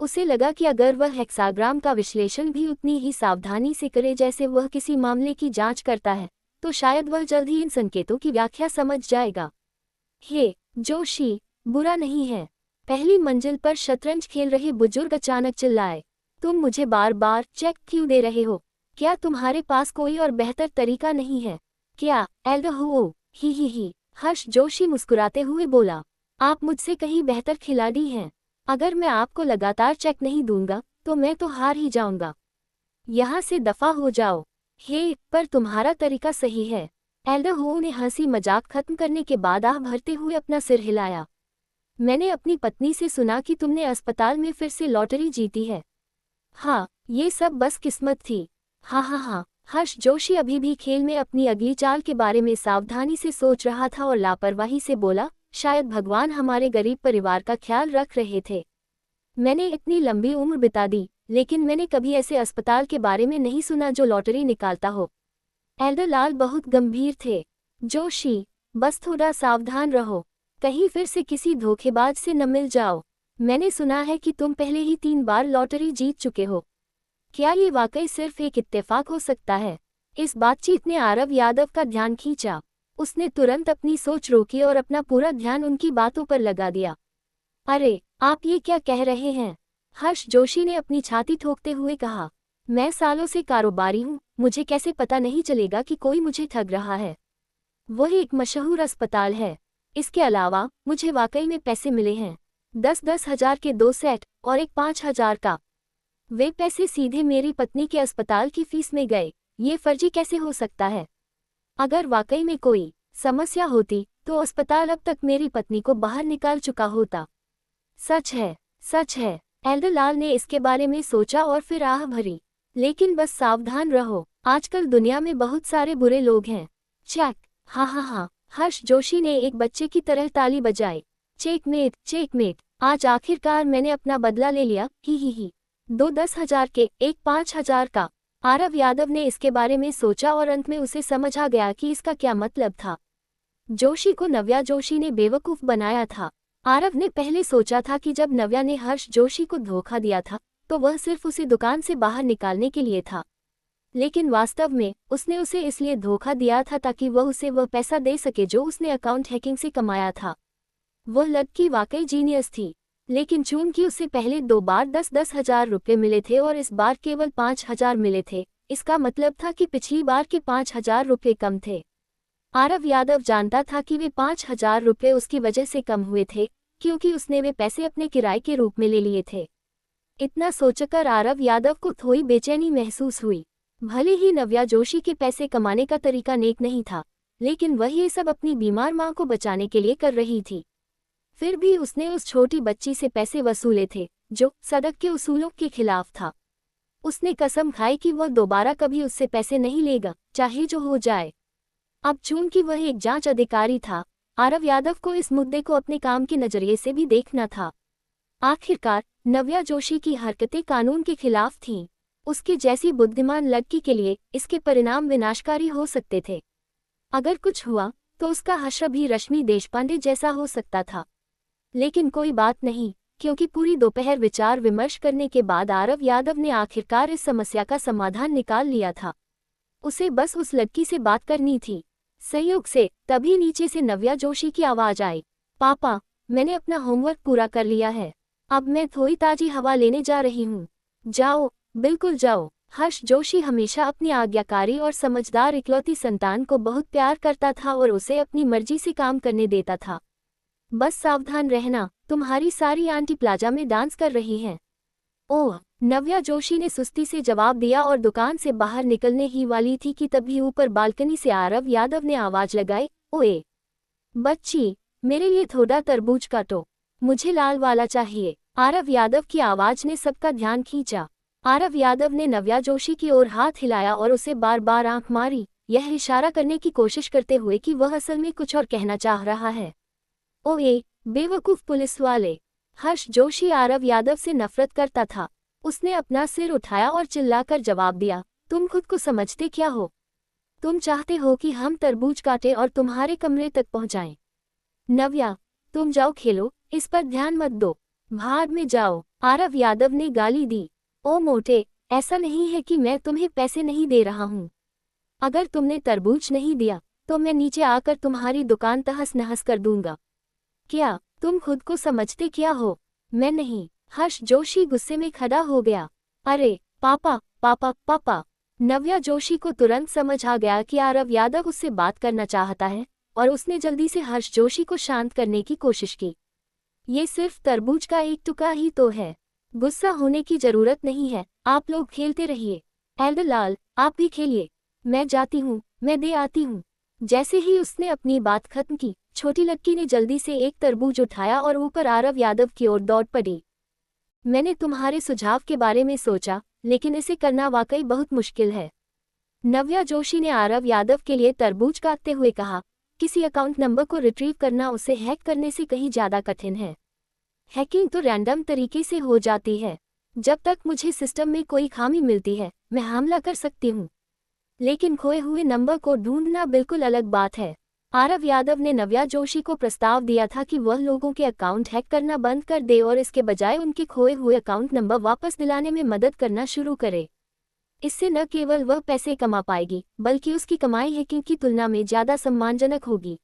उसे लगा कि अगर वह हेक्साग्राम का विश्लेषण भी उतनी ही सावधानी से करे जैसे वह किसी मामले की जांच करता है, तो शायद वह जल्द ही इन संकेतों की व्याख्या समझ जाएगा। हे जोशी, बुरा नहीं है। पहली मंजिल पर शतरंज खेल रहे बुजुर्ग अचानक चिल्लाए, तुम मुझे बार बार चेक क्यों दे रहे हो? क्या तुम्हारे पास कोई और बेहतर तरीका नहीं है क्या? एल्डो ही। हर्ष जोशी मुस्कुराते हुए बोला, आप मुझसे कहीं बेहतर खिलाड़ी हैं। अगर मैं आपको लगातार चेक नहीं दूंगा तो मैं तो हार ही जाऊंगा। यहाँ से दफा हो जाओ। हे, पर तुम्हारा तरीका सही है। एल्डो ने हंसी मजाक खत्म करने के बाद आह भरते हुए अपना सिर हिलाया। मैंने अपनी पत्नी से सुना कि तुमने अस्पताल में फिर से लॉटरी जीती है। हाँ, ये सब बस किस्मत थी। हाँ। हर्ष जोशी अभी भी खेल में अपनी अगली चाल के बारे में सावधानी से सोच रहा था और लापरवाही से बोला, शायद भगवान हमारे गरीब परिवार का ख्याल रख रहे थे। मैंने इतनी लंबी उम्र बिता दी, लेकिन मैंने कभी ऐसे अस्पताल के बारे में नहीं सुना जो लॉटरी निकालता हो। एल्डरलाल बहुत गंभीर थे। जोशी, बस थोड़ा सावधान रहो, कहीं फिर से किसी धोखेबाज से न मिल जाओ। मैंने सुना है कि तुम पहले ही 3 बार लॉटरी जीत चुके हो। क्या ये वाकई सिर्फ एक इत्तेफाक हो सकता है? इस बातचीत ने आरव यादव का ध्यान खींचा। उसने तुरंत अपनी सोच रोकी और अपना पूरा ध्यान उनकी बातों पर लगा दिया। अरे, आप ये क्या कह रहे हैं? हर्ष जोशी ने अपनी छाती ठोकते हुए कहा, मैं सालों से कारोबारी हूँ, मुझे कैसे पता नहीं चलेगा कि कोई मुझे ठग रहा है? वह एक मशहूर अस्पताल है। इसके अलावा मुझे वाकई में पैसे मिले हैं। 10-10 हजार के 2 सेट और एक 5000 का। वे पैसे सीधे मेरी पत्नी के अस्पताल की फीस में गए। ये फर्जी कैसे हो सकता है? अगर वाकई में कोई समस्या होती तो अस्पताल अब तक मेरी पत्नी को बाहर निकाल चुका होता। सच है। एल्डरलाल ने इसके बारे में सोचा और फिर आह भरी। लेकिन बस सावधान रहो, आजकल दुनिया में बहुत सारे बुरे लोग हैं। चेक। हाँ। हर्ष जोशी ने एक बच्चे की तरह ताली बजाई। चेकमेट। आज आखिरकार मैंने अपना बदला ले लिया। ही। 2 10,000 के, एक 5,000 का। आरव यादव ने इसके बारे में सोचा और अंत में उसे समझ आ गया कि इसका क्या मतलब था। जोशी को नव्या जोशी ने बेवकूफ़ बनाया था। आरव ने पहले सोचा था कि जब नव्या ने हर्ष जोशी को धोखा दिया था तो वह सिर्फ उसे दुकान से बाहर निकालने के लिए था, लेकिन वास्तव में उसने उसे इसलिए धोखा दिया था ताकि वह उसे वह पैसा दे सके जो उसने अकाउंट हैकिंग से कमाया था। वह लड़की वाकई जीनियस थी, लेकिन चूंकि उसे पहले 2 बार 10-10 हजार रुपये मिले थे और इस बार केवल 5,000 मिले थे, इसका मतलब था कि पिछली बार के 5,000 रुपये कम थे। आरव यादव जानता था कि वे 5,000 रुपये उसकी वजह से कम हुए थे, क्योंकि उसने वे पैसे अपने किराए के रूप में ले लिए थे। इतना सोचकर आरव यादव को थोड़ी बेचैनी महसूस हुई। भले ही नव्या जोशी के पैसे कमाने का तरीका नेक नहीं था, लेकिन वह ये सब अपनी बीमार मां को बचाने के लिए कर रही थी। फिर भी उसने उस छोटी बच्ची से पैसे वसूले थे, जो सड़क के उसूलों के खिलाफ था। उसने कसम खाई कि वह दोबारा कभी उससे पैसे नहीं लेगा, चाहे जो हो जाए। अब चूंकि वह एक जांच अधिकारी था, आरव यादव को इस मुद्दे को अपने काम के नजरिए से भी देखना था। आखिरकार नव्या जोशी की हरकतें कानून के खिलाफ थीं। उसके जैसी बुद्धिमान लड़की के लिए इसके परिणाम विनाशकारी हो सकते थे। अगर कुछ हुआ तो उसका हश्र भी रश्मि देशपांडे जैसा हो सकता था। लेकिन कोई बात नहीं, क्योंकि पूरी दोपहर विचार विमर्श करने के बाद आरव यादव ने आखिरकार इस समस्या का समाधान निकाल लिया था। उसे बस उस लड़की से बात करनी थी। संयोग से तभी नीचे से नव्या जोशी की आवाज आई, पापा, मैंने अपना होमवर्क पूरा कर लिया है। अब मैं थोड़ी ताजी हवा लेने जा रही हूँ। जाओ, बिल्कुल जाओ। हर्ष जोशी हमेशा अपनी आज्ञाकारी और समझदार इकलौती संतान को बहुत प्यार करता था और उसे अपनी मर्जी से काम करने देता था। बस सावधान रहना, तुम्हारी सारी आंटी प्लाजा में डांस कर रही हैं। ओह, नव्या जोशी ने सुस्ती से जवाब दिया और दुकान से बाहर निकलने ही वाली थी कि तभी ऊपर बालकनी से आरव यादव ने आवाज लगाई, ओए बच्ची, मेरे लिए थोड़ा तरबूज काटो, मुझे लाल वाला चाहिए। आरव यादव की आवाज ने सबका ध्यान खींचा। आरव यादव ने नव्या जोशी की ओर हाथ हिलाया और उसे बार बार आंख मारी, यह इशारा करने की कोशिश करते हुए कि वह असल में कुछ और कहना चाह रहा है। ओए बेवकूफ पुलिस वाले। हर्ष जोशी आरव यादव से नफरत करता था। उसने अपना सिर उठाया और चिल्लाकर जवाब दिया, तुम खुद को समझते क्या हो? तुम चाहते हो कि हम तरबूज काटें और तुम्हारे कमरे तक पहुंचाएं? नव्या, तुम जाओ खेलो, इस पर ध्यान मत दो, भाग में जाओ। आरव यादव ने गाली दी। ओ मोटे, ऐसा नहीं है कि मैं तुम्हें पैसे नहीं दे रहा हूँ। अगर तुमने तरबूज नहीं दिया तो मैं नीचे आकर तुम्हारी दुकान तहस नहस कर दूंगा। क्या तुम खुद को समझते क्या हो? मैं नहीं। हर्ष जोशी गुस्से में खड़ा हो गया। अरे पापा, पापा, पापा। नव्या जोशी को तुरंत समझ आ गया कि आरव यादव उससे बात करना चाहता है और उसने जल्दी से हर्ष जोशी को शांत करने की कोशिश की। ये सिर्फ तरबूज का एक टुकड़ा ही तो है, गुस्सा होने की जरूरत नहीं है, आप लोग खेलते रहिए। एल्डर लाल, आप भी खेलिए, मैं जाती हूँ, मैं दे आती हूँ। जैसे ही उसने अपनी बात खत्म की, छोटी लड़की ने जल्दी से एक तरबूज उठाया और ऊपर आरव यादव की ओर दौड़ पड़ी। मैंने तुम्हारे सुझाव के बारे में सोचा, लेकिन इसे करना वाकई बहुत मुश्किल है। नव्या जोशी ने आरव यादव के लिए तरबूज काटते हुए कहा, किसी अकाउंट नंबर को रिट्रीव करना उसे हैक करने से कहीं ज़्यादा कठिन है। हैकिंग तो रैंडम तरीके से हो जाती है। जब तक मुझे सिस्टम में कोई खामी मिलती है, मैं हमला कर सकती हूँ, लेकिन खोए हुए नंबर को ढूंढना बिल्कुल अलग बात है। आरव यादव ने नव्या जोशी को प्रस्ताव दिया था कि वह लोगों के अकाउंट हैक करना बंद कर दे और इसके बजाय उनके खोए हुए अकाउंट नंबर वापस दिलाने में मदद करना शुरू करे। इससे न केवल वह पैसे कमा पाएगी, बल्कि उसकी कमाई हैकिंग की तुलना में ज़्यादा सम्मानजनक होगी।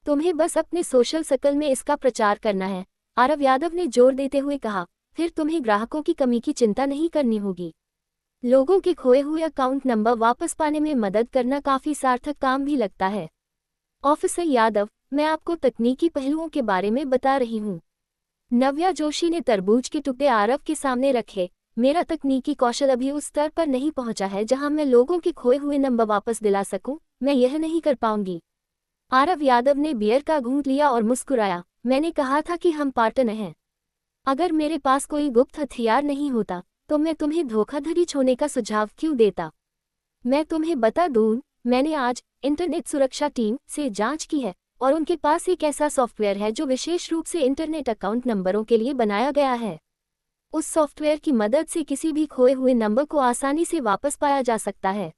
तुम्हें बस अपने सोशल सर्कल में इसका प्रचार करना है, आरव यादव ने जोर देते हुए कहा। फिर तुम्हें ग्राहकों की कमी की चिंता नहीं करनी होगी। लोगों के खोए हुए अकाउंट नंबर वापस पाने में मदद करना काफ़ी सार्थक काम भी लगता है। ऑफिसर यादव, मैं आपको तकनीकी पहलुओं के बारे में बता रही हूँ। नव्या जोशी ने तरबूज के टुकड़े आरव के सामने रखे। मेरा तकनीकी कौशल अभी उस स्तर पर नहीं पहुंचा है जहां मैं लोगों के खोए हुए नंबर वापस दिला सकूं, मैं यह नहीं कर पाऊंगी। आरव यादव ने बियर का घूंट लिया और मुस्कुराया। मैंने कहा था कि हम पार्टनर हैं। अगर मेरे पास कोई गुप्त हथियार नहीं होता तो मैं तुम्हें धोखाधड़ी छोड़ने का सुझाव क्यों देता। मैं तुम्हें बता दूं, मैंने आज इंटरनेट सुरक्षा टीम से जांच की है और उनके पास एक ऐसा सॉफ्टवेयर है जो विशेष रूप से इंटरनेट अकाउंट नंबरों के लिए बनाया गया है। उस सॉफ्टवेयर की मदद से किसी भी खोए हुए नंबर को आसानी से वापस पाया जा सकता है।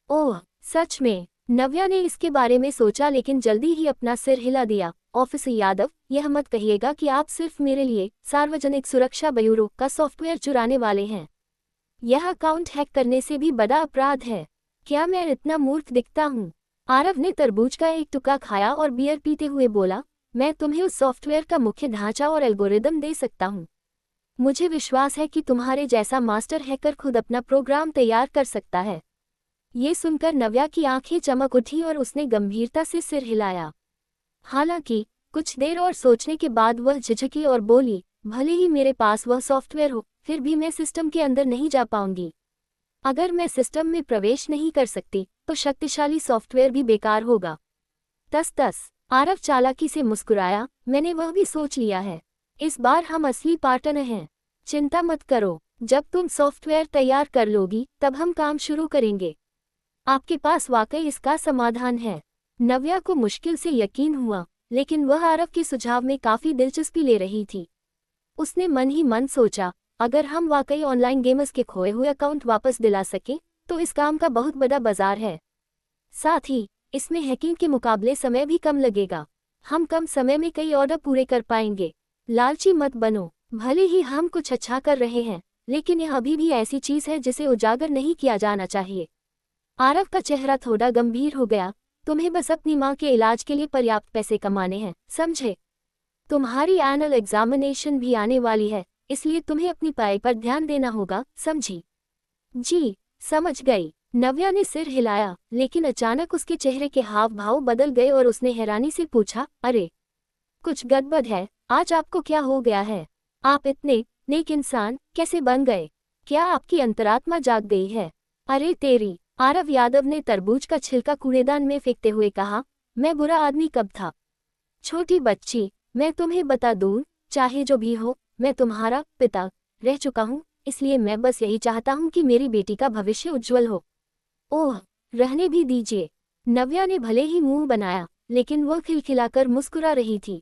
ओह, सच में? नव्या ने इसके बारे में सोचा लेकिन जल्दी ही अपना सिर हिला दिया। ऑफिसर यादव, यह मत कहिएगा कि आप सिर्फ मेरे लिए सार्वजनिक सुरक्षा ब्यूरो का सॉफ्टवेयर चुराने वाले हैं। यह अकाउंट हैक करने से भी बड़ा अपराध है। क्या मैं इतना मूर्ख दिखता हूँ? आरव ने तरबूज का एक टुकड़ा खाया और बियर पीते हुए बोला, मैं तुम्हें उस सॉफ्टवेयर का मुख्य ढांचा और एल्गोरिदम दे सकता हूँ। मुझे विश्वास है कि तुम्हारे जैसा मास्टर हैकर खुद अपना प्रोग्राम तैयार कर सकता है। ये सुनकर नव्या की आंखें चमक उठी और उसने गंभीरता से सिर हिलाया। हालांकि कुछ देर और सोचने के बाद वह झिझकी और बोली, भले ही मेरे पास वह सॉफ्टवेयर हो, फिर भी मैं सिस्टम के अंदर नहीं जा पाऊंगी। अगर मैं सिस्टम में प्रवेश नहीं कर सकती तो शक्तिशाली सॉफ्टवेयर भी बेकार होगा। तस आरव चालाकी से मुस्कुराया, मैंने वह भी सोच लिया है। इस बार हम असली पार्टनर हैं। चिंता मत करो, जब तुम सॉफ्टवेयर तैयार कर लोगी तब हम काम शुरू करेंगे। आपके पास वाकई इसका समाधान है। नव्या को मुश्किल से यकीन हुआ, लेकिन वह आरव के सुझाव में काफी दिलचस्पी ले रही थी। उसने मन ही मन सोचा, अगर हम वाकई ऑनलाइन गेमर्स के खोए हुए अकाउंट वापस दिला सकें तो इस काम का बहुत बड़ा बाजार है। साथ ही इसमें हैकिंग के मुकाबले समय भी कम लगेगा। हम कम समय में कई ऑर्डर पूरे कर पाएंगे। लालची मत बनो, भले ही हम कुछ अच्छा कर रहे हैं, लेकिन यह अभी भी ऐसी चीज है जिसे उजागर नहीं किया जाना चाहिए। आरव का चेहरा थोड़ा गंभीर हो गया। तुम्हें बस अपनी माँ के इलाज के लिए पर्याप्त पैसे कमाने हैं, समझे? तुम्हारी एनुअल एग्जामिनेशन भी आने वाली है, इसलिए तुम्हें अपनी पढ़ाई पर ध्यान देना होगा, समझी? जी, समझ गई। नव्या ने सिर हिलाया, लेकिन अचानक उसके चेहरे के हाव भाव बदल गए और उसने हैरानी से पूछा, अरे कुछ गड़बड़ है, आज आपको क्या हो गया है? आप इतने नेक इंसान कैसे बन गए? क्या आपकी अंतरात्मा जाग गई है? अरे तेरी! आरव यादव ने तरबूज का छिलका कूड़ेदान में फेंकते हुए कहा, मैं बुरा आदमी कब था? छोटी बच्ची, मैं तुम्हें बता दूं, चाहे जो भी हो, मैं तुम्हारा पिता रह चुका हूँ, इसलिए मैं बस यही चाहता हूँ कि मेरी बेटी का भविष्य उज्जवल हो। ओह, रहने भी दीजिए। नव्या ने भले ही मुंह बनाया, लेकिन वह खिलखिलाकर मुस्कुरा रही थी।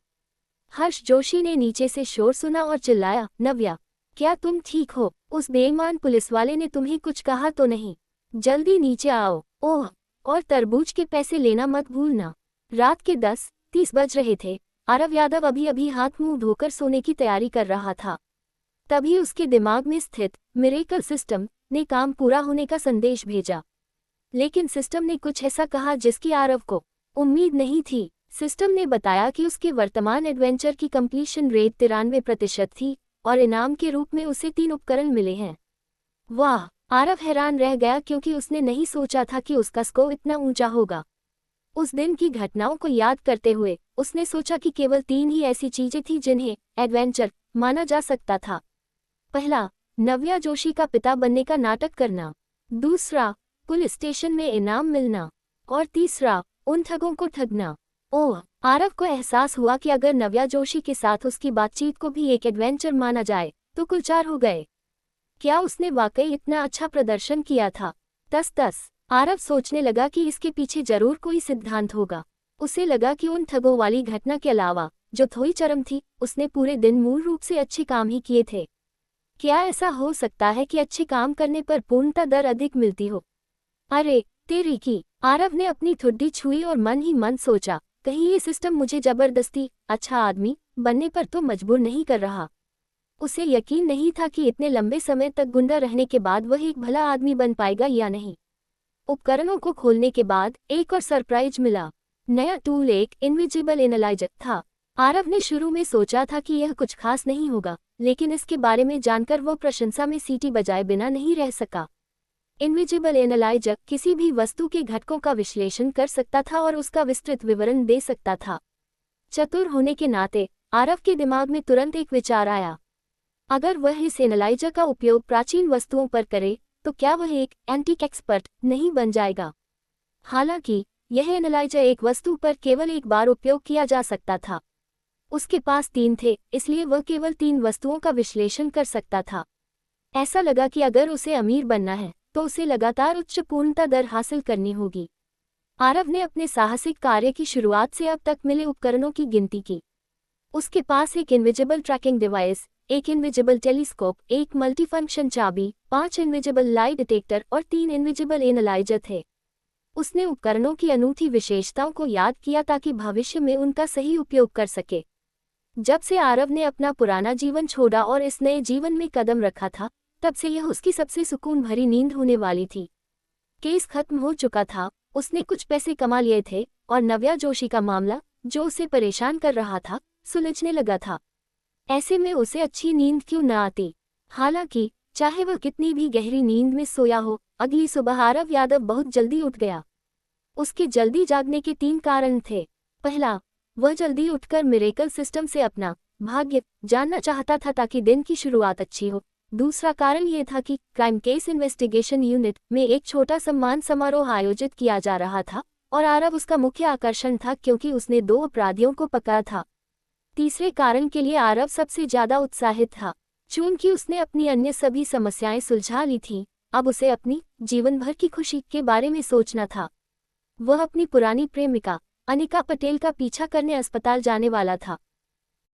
हर्ष जोशी ने नीचे से शोर सुना और चिल्लाया, नव्या, क्या तुम ठीक हो? उस बेईमान पुलिसवाले ने तुम्हें कुछ कहा तो नहीं? जल्दी नीचे आओ। ओह, और तरबूज के पैसे लेना मत भूलना। रात के 10:30 बज रहे थे। आरव यादव अभी अभी हाथ मुंह धोकर सोने की तैयारी कर रहा था। तभी उसके दिमाग में स्थित मिरेकल सिस्टम ने काम पूरा होने का संदेश भेजा। लेकिन सिस्टम ने कुछ ऐसा कहा जिसकी आरव को उम्मीद नहीं थी। सिस्टम ने बताया कि उसके वर्तमान एडवेंचर की कंप्लीशन रेट 93% थी और इनाम के रूप में उसे 3 उपकरण मिले हैं। वाह! आरव हैरान रह गया क्योंकि उसने नहीं सोचा था कि उसका स्कोर इतना ऊंचा होगा। उस दिन की घटनाओं को याद करते हुए उसने सोचा कि केवल 3 ही ऐसी चीजें थीं जिन्हें एडवेंचर माना जा सकता था। पहला, नव्या जोशी का पिता बनने का नाटक करना। दूसरा, पुलिस स्टेशन में इनाम मिलना। और तीसरा, उन ठगों को ठगना। ओह! आरव को एहसास हुआ कि अगर नव्या जोशी के साथ उसकी बातचीत को भी एक एडवेंचर माना जाए तो कुल 4 हो गए। क्या उसने वाकई इतना अच्छा प्रदर्शन किया था? तस आरव सोचने लगा कि इसके पीछे जरूर कोई सिद्धांत होगा। उसे लगा कि उन ठगों वाली घटना के अलावा, जो थोड़ी चरम थी, उसने पूरे दिन मूल रूप से अच्छे काम ही किए थे। क्या ऐसा हो सकता है कि अच्छे काम करने पर पूर्णता दर अधिक मिलती हो? अरे तेरी की! आरव ने अपनी ठुड्डी छुई और मन ही मन सोचा, कहीं ये सिस्टम मुझे जबरदस्ती अच्छा आदमी बनने पर तो मजबूर नहीं कर रहा। उसे यकीन नहीं था कि इतने लंबे समय तक गुंडा रहने के बाद वह एक भला आदमी बन पाएगा या नहीं। उपकरणों को खोलने के बाद एक और सरप्राइज मिला। नया टूल एक इनविजिबल एनालाइजर था। आरव ने शुरू में सोचा था कि यह कुछ खास नहीं होगा, लेकिन इसके बारे में जानकर वो प्रशंसा में सीटी बजाए बिना नहीं रह सका। इनविजिबल एनालाइजर किसी भी वस्तु के घटकों का विश्लेषण कर सकता था और उसका विस्तृत विवरण दे सकता था। चतुर होने के नाते आरव के दिमाग में तुरंत एक विचार आया। अगर वह इस एनालाइजर का उपयोग प्राचीन वस्तुओं पर करे तो क्या वह एक एंटीक एक्सपर्ट नहीं बन जाएगा? हालांकि यह एनालाइजर एक वस्तु पर केवल एक बार उपयोग किया जा सकता था। उसके पास 3 थे, इसलिए वह केवल 3 वस्तुओं का विश्लेषण कर सकता था। ऐसा लगा कि अगर उसे अमीर बनना है तो उसे लगातार उच्च पूर्णता दर हासिल करनी होगी। आरव ने अपने साहसिक कार्य की शुरुआत से अब तक मिले उपकरणों की गिनती की। उसके पास एक इनविजिबल ट्रैकिंग डिवाइस, एक इनविजिबल टेलीस्कोप, एक मल्टीफंक्शन चाबी, 5 इनविजिबल लाइट डिटेक्टर और 3 इनविजिबल एनालाइजर थे। उसने उपकरणों की अनूठी विशेषताओं को याद किया ताकि भविष्य में उनका सही उपयोग कर सके। जब से आरव ने अपना पुराना जीवन छोड़ा और इस नए जीवन में कदम रखा था, तब से यह उसकी सबसे सुकून भरी नींद होने वाली थी। केस खत्म हो चुका था, उसने कुछ पैसे कमा लिए थे और नव्या जोशी का मामला, जो उसे परेशान कर रहा था, सुलझने लगा था। ऐसे में उसे अच्छी नींद क्यों न आती? हालांकि चाहे वह कितनी भी गहरी नींद में सोया हो, अगली सुबह आरव यादव बहुत जल्दी उठ गया। उसके जल्दी जागने के 3 कारण थे। पहला, वह जल्दी उठकर मिरेकल सिस्टम से अपना भाग्य जानना चाहता था ताकि दिन की शुरुआत अच्छी हो। दूसरा कारण ये था कि क्राइम केस इन्वेस्टिगेशन यूनिट में एक छोटा सम्मान समारोह आयोजित किया जा रहा था और आरव उसका मुख्य आकर्षण था क्योंकि उसने 2 अपराधियों को पकड़ा था। तीसरे कारण के लिए आरव सबसे ज्यादा उत्साहित था। चूंकि उसने अपनी अन्य सभी समस्याएं सुलझा ली थीं, अब उसे अपनी जीवन भर की खुशी के बारे में सोचना था। वह अपनी पुरानी प्रेमिका अनिका पटेल का पीछा करने अस्पताल जाने वाला था।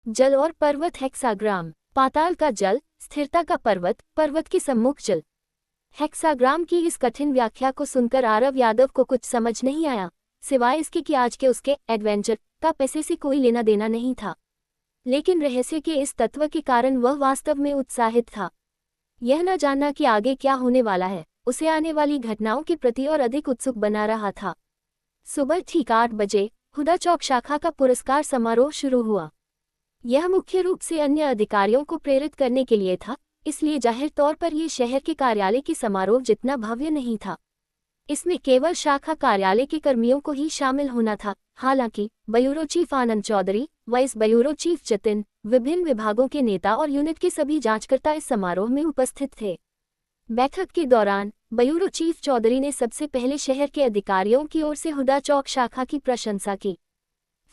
जल और पर्वत हेक्साग्राम। पाताल का जल, स्थिरता का पर्वत, पर्वत के सम्मुख जल। हेक्साग्राम की इस कठिन व्याख्या को सुनकर आरव यादव को कुछ समझ नहीं आया, सिवाय इसके कि आज के उसके एडवेंचर का पैसे से कोई लेना देना नहीं था। लेकिन रहस्य के इस तत्व के कारण वह वास्तव में उत्साहित था। यह न जानना कि आगे क्या होने वाला है उसे आने वाली घटनाओं के प्रति और अधिक उत्सुक बना रहा था। सुबह ठीक 8 बजे हुडा चौक शाखा का पुरस्कार समारोह शुरू हुआ। यह मुख्य रूप से अन्य अधिकारियों को प्रेरित करने के लिए था, इसलिए जाहिर तौर पर यह शहर के कार्यालय की समारोह जितना भव्य नहीं था। इसमें केवल शाखा कार्यालय के कर्मियों को ही शामिल होना था। हालांकि bureau chief Anand Chaudhary, vice bureau chief Jatin, विभिन्न विभागों के नेता और यूनिट के सभी जांचकर्ता इस समारोह में उपस्थित थे। बैठक के दौरान ब्यूरो चीफ चौधरी ने सबसे पहले शहर के अधिकारियों की ओर से हुडा चौक शाखा की प्रशंसा की।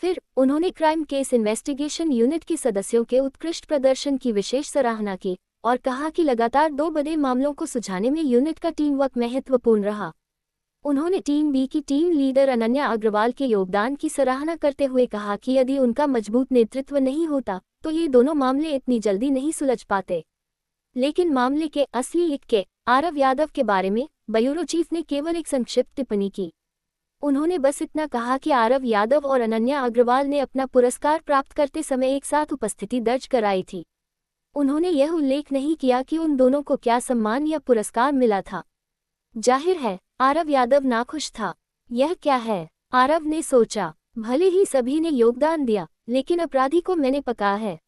फिर उन्होंने क्राइम केस इन्वेस्टिगेशन यूनिट के सदस्यों के उत्कृष्ट प्रदर्शन की विशेष सराहना की और कहा कि लगातार 2 बड़े मामलों को सुलझाने में यूनिट का टीम वर्क महत्वपूर्ण रहा। उन्होंने टीम बी की टीम लीडर अनन्या अग्रवाल के योगदान की सराहना करते हुए कहा कि यदि उनका मजबूत नेतृत्व नहीं होता तो ये दोनों मामले इतनी जल्दी नहीं सुलझ पाते। लेकिन मामले के असली के आरव यादव के बारे में ब्यूरो चीफ ने केवल एक संक्षिप्त टिप्पणी की। उन्होंने बस इतना कहा कि आरव यादव और अनन्या अग्रवाल ने अपना पुरस्कार प्राप्त करते समय एक साथ उपस्थिति दर्ज कराई थी। उन्होंने यह उल्लेख नहीं किया कि उन दोनों को क्या सम्मान या पुरस्कार मिला था। जाहिर है आरव यादव नाखुश था। यह क्या है, आरव ने सोचा। भले ही सभी ने योगदान दिया, लेकिन अपराधी को मैंने पकड़ा है।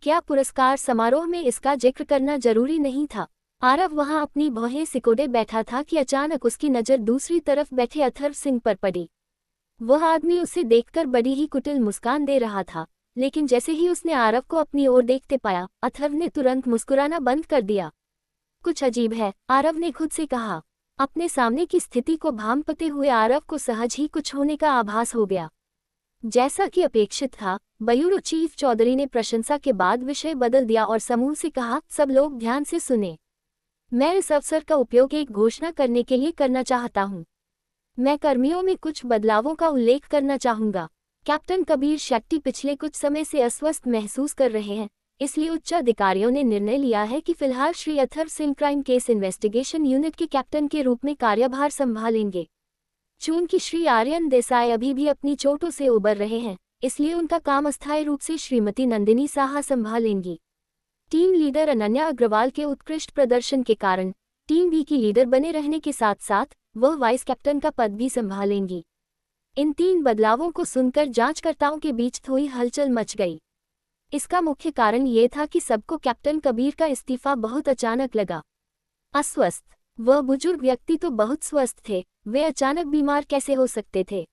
क्या पुरस्कार समारोह में इसका जिक्र करना जरूरी नहीं था? आरव वहां अपनी भौहें सिकोड़े बैठा था कि अचानक उसकी नज़र दूसरी तरफ बैठे अथर्व सिंह पर पड़ी। वह आदमी उसे देखकर बड़ी ही कुटिल मुस्कान दे रहा था, लेकिन जैसे ही उसने आरव को अपनी ओर देखते पाया, अथर्व ने तुरंत मुस्कुराना बंद कर दिया। कुछ अजीब है, आरव ने खुद से कहा। अपने सामने की स्थिति को भांपते हुए आरव को सहज ही कुछ होने का आभास हो गया। जैसा कि अपेक्षित था, ब्यूरो चीफ चौधरी ने प्रशंसा के बाद विषय बदल दिया और समूह से कहा, सब लोग ध्यान से सुने। मैं इस अवसर का उपयोग एक घोषणा करने के लिए करना चाहता हूं। मैं कर्मियों में कुछ बदलावों का उल्लेख करना चाहूंगा। कैप्टन कबीर शेट्टी पिछले कुछ समय से अस्वस्थ महसूस कर रहे हैं, इसलिए उच्च अधिकारियों ने निर्णय लिया है कि फिलहाल Shri Atharva Singh crime case investigation unit के कैप्टन के रूप में कार्यभार संभालेंगे। चूंकि श्री आर्यन देसाई अभी भी अपनी चोटों से उबर रहे हैं, इसलिए उनका काम अस्थायी रूप से श्रीमती नंदिनी साहा संभालेंगी। टीम लीडर अनन्या अग्रवाल के उत्कृष्ट प्रदर्शन के कारण टीम बी की लीडर बने रहने के साथ साथ वह वाइस कैप्टन का पद भी संभालेंगी। इन 3 बदलावों को सुनकर जांचकर्ताओं के बीच थोड़ी हलचल मच गई। इसका मुख्य कारण ये था कि सबको कैप्टन कबीर का इस्तीफा बहुत अचानक लगा। अस्वस्थ, वह बुजुर्ग व्यक्ति तो बहुत स्वस्थ थे, वे अचानक बीमार कैसे हो सकते थे?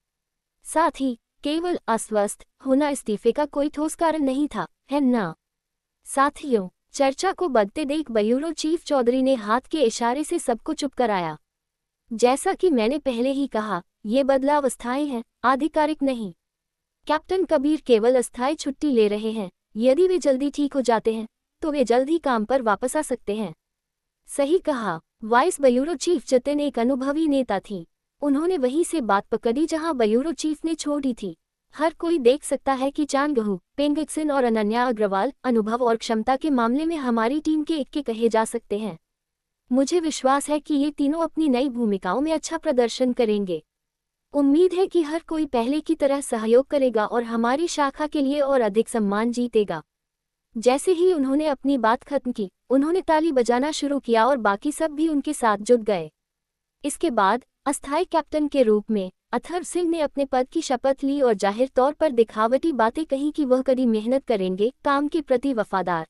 साथ ही केवल अस्वस्थ होना इस्तीफे का कोई ठोस कारण नहीं था, है ना? साथियों, चर्चा को बढ़ते देख ब्यूरो चीफ चौधरी ने हाथ के इशारे से सबको चुप कराया। जैसा कि मैंने पहले ही कहा, ये बदलाव अस्थायी है, आधिकारिक नहीं। कैप्टन कबीर केवल अस्थायी छुट्टी ले रहे हैं। यदि वे जल्दी ठीक हो जाते हैं तो वे जल्द ही काम पर वापस आ सकते हैं। सही कहा। वाइस ब्यूरो चीफ जतिन एक अनुभवी नेता थी। उन्होंने वहीं से बात पकड़ी जहां ब्यूरो चीफ ने छोड़ी थी। हर कोई देख सकता है कि चांगहू, पेंगक्सिन और अनन्या अग्रवाल अनुभव और क्षमता के मामले में हमारी टीम के एक के कहे जा सकते हैं। मुझे विश्वास है कि ये तीनों अपनी नई भूमिकाओं में अच्छा प्रदर्शन करेंगे। उम्मीद है कि हर कोई पहले की तरह सहयोग करेगा और हमारी शाखा के लिए और अधिक सम्मान जीतेगा। जैसे ही उन्होंने अपनी बात खत्म की, उन्होंने ताली बजाना शुरू किया और बाकी सब भी उनके साथ जुट गए। इसके बाद अस्थायी कैप्टन के रूप में अथर्व सिंह ने अपने पद की शपथ ली और जाहिर तौर पर दिखावटी बातें कही कि वह कड़ी मेहनत करेंगे, काम के प्रति वफादार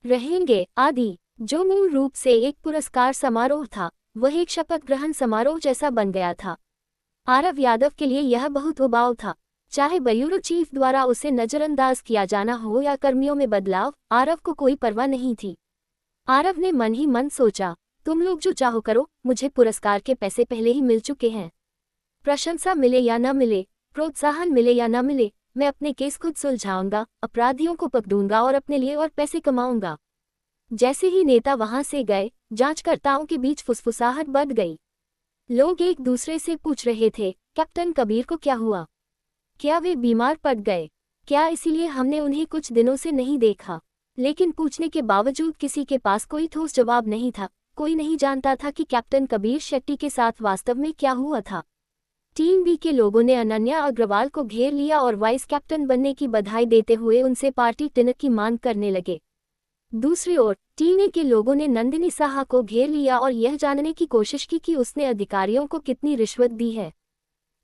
रहेंगे आदि। जो मूल रूप से एक पुरस्कार समारोह था, वह एक शपथ ग्रहण समारोह जैसा बन गया था। आरव यादव के लिए यह बहुत उबाऊ था। चाहे ब्यूरो चीफ द्वारा उसे नजरअंदाज किया जाना हो या कर्मियों में बदलाव, आरव को कोई परवाह नहीं थी। आरव ने मन ही मन सोचा, तुम लोग जो चाहो करो, मुझे पुरस्कार के पैसे पहले ही मिल चुके हैं। प्रशंसा मिले या न मिले, प्रोत्साहन मिले या न मिले, मैं अपने केस खुद सुलझाऊंगा, अपराधियों को पकड़ूंगा और अपने लिए और पैसे कमाऊंगा। जैसे ही नेता वहां से गए, जांचकर्ताओं के बीच फुसफुसाहट बढ़ गई। लोग एक दूसरे से पूछ रहे थे, कैप्टन कबीर को क्या हुआ? क्या वे बीमार पड़ गए? क्या इसीलिए हमने उन्हें कुछ दिनों से नहीं देखा? लेकिन पूछने के बावजूद किसी के पास कोई ठोस जवाब नहीं था। कोई नहीं जानता था कि कैप्टन कबीर शेट्टी के साथ वास्तव में क्या हुआ था। टीम बी के लोगों ने अनन्या अग्रवाल को घेर लिया और वाइस कैप्टन बनने की बधाई देते हुए उनसे पार्टी टिकट की मांग करने लगे। दूसरी ओर टीम ए के लोगों ने नंदिनी साहा को घेर लिया और यह जानने की कोशिश की कि उसने अधिकारियों को कितनी रिश्वत दी है।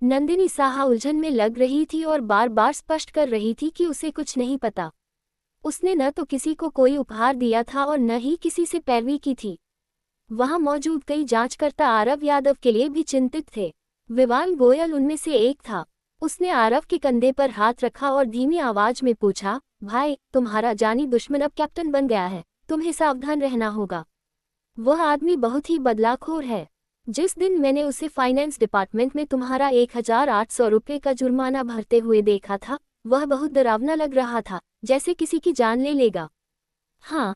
नंदिनी साहा उलझन में लग रही थी और बार बार स्पष्ट कर रही थी कि उसे कुछ नहीं पता। उसने न तो किसी को कोई उपहार दिया था और न ही किसी से पैरवी की थी। वहां मौजूद कई जांचकर्ता आरव यादव के लिए भी चिंतित थे। विवान गोयल उनमें से एक था। उसने आरव के कंधे पर हाथ रखा और धीमी आवाज में पूछा, भाई, तुम्हारा जानी दुश्मन अब कैप्टन बन गया है, तुम्हें सावधान रहना होगा। वह आदमी बहुत ही बदलाखोर है। जिस दिन मैंने उसे फाइनेंस डिपार्टमेंट में तुम्हारा 1800 रुपये का जुर्माना भरते हुए देखा था, वह बहुत डरावना लग रहा था, जैसे किसी की जान ले लेगा। हाँ,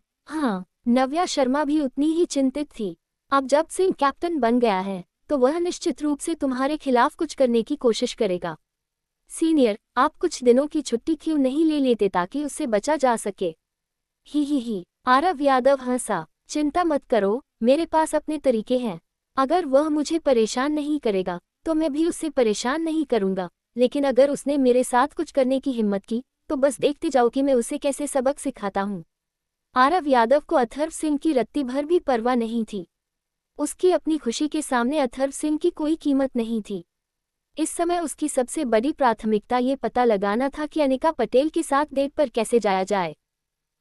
नव्या शर्मा भी उतनी ही चिंतित थी। अब जब सिंह कैप्टन बन गया है, तो वह निश्चित रूप से तुम्हारे खिलाफ कुछ करने की कोशिश करेगा। सीनियर, आप कुछ दिनों की छुट्टी क्यों नहीं ले लेते ताकि उससे बचा जा सके? ही, आरव यादव हंसा। चिंता मत करो, मेरे पास अपने तरीके हैं। अगर वह मुझे परेशान नहीं करेगा, तो मैं भी उससे परेशान नहीं करूंगा। लेकिन अगर उसने मेरे साथ कुछ करने की हिम्मत की, तो बस देखते जाओ कि मैं उसे कैसे सबक सिखाता हूँ। आरव यादव को अथर्व सिंह की रत्ती भर भी परवाह नहीं थी। उसकी अपनी खुशी के सामने अथर्व सिंह की कोई कीमत नहीं थी। इस समय उसकी सबसे बड़ी प्राथमिकता ये पता लगाना था कि अनिका पटेल के साथ डेट पर कैसे जाया जाए।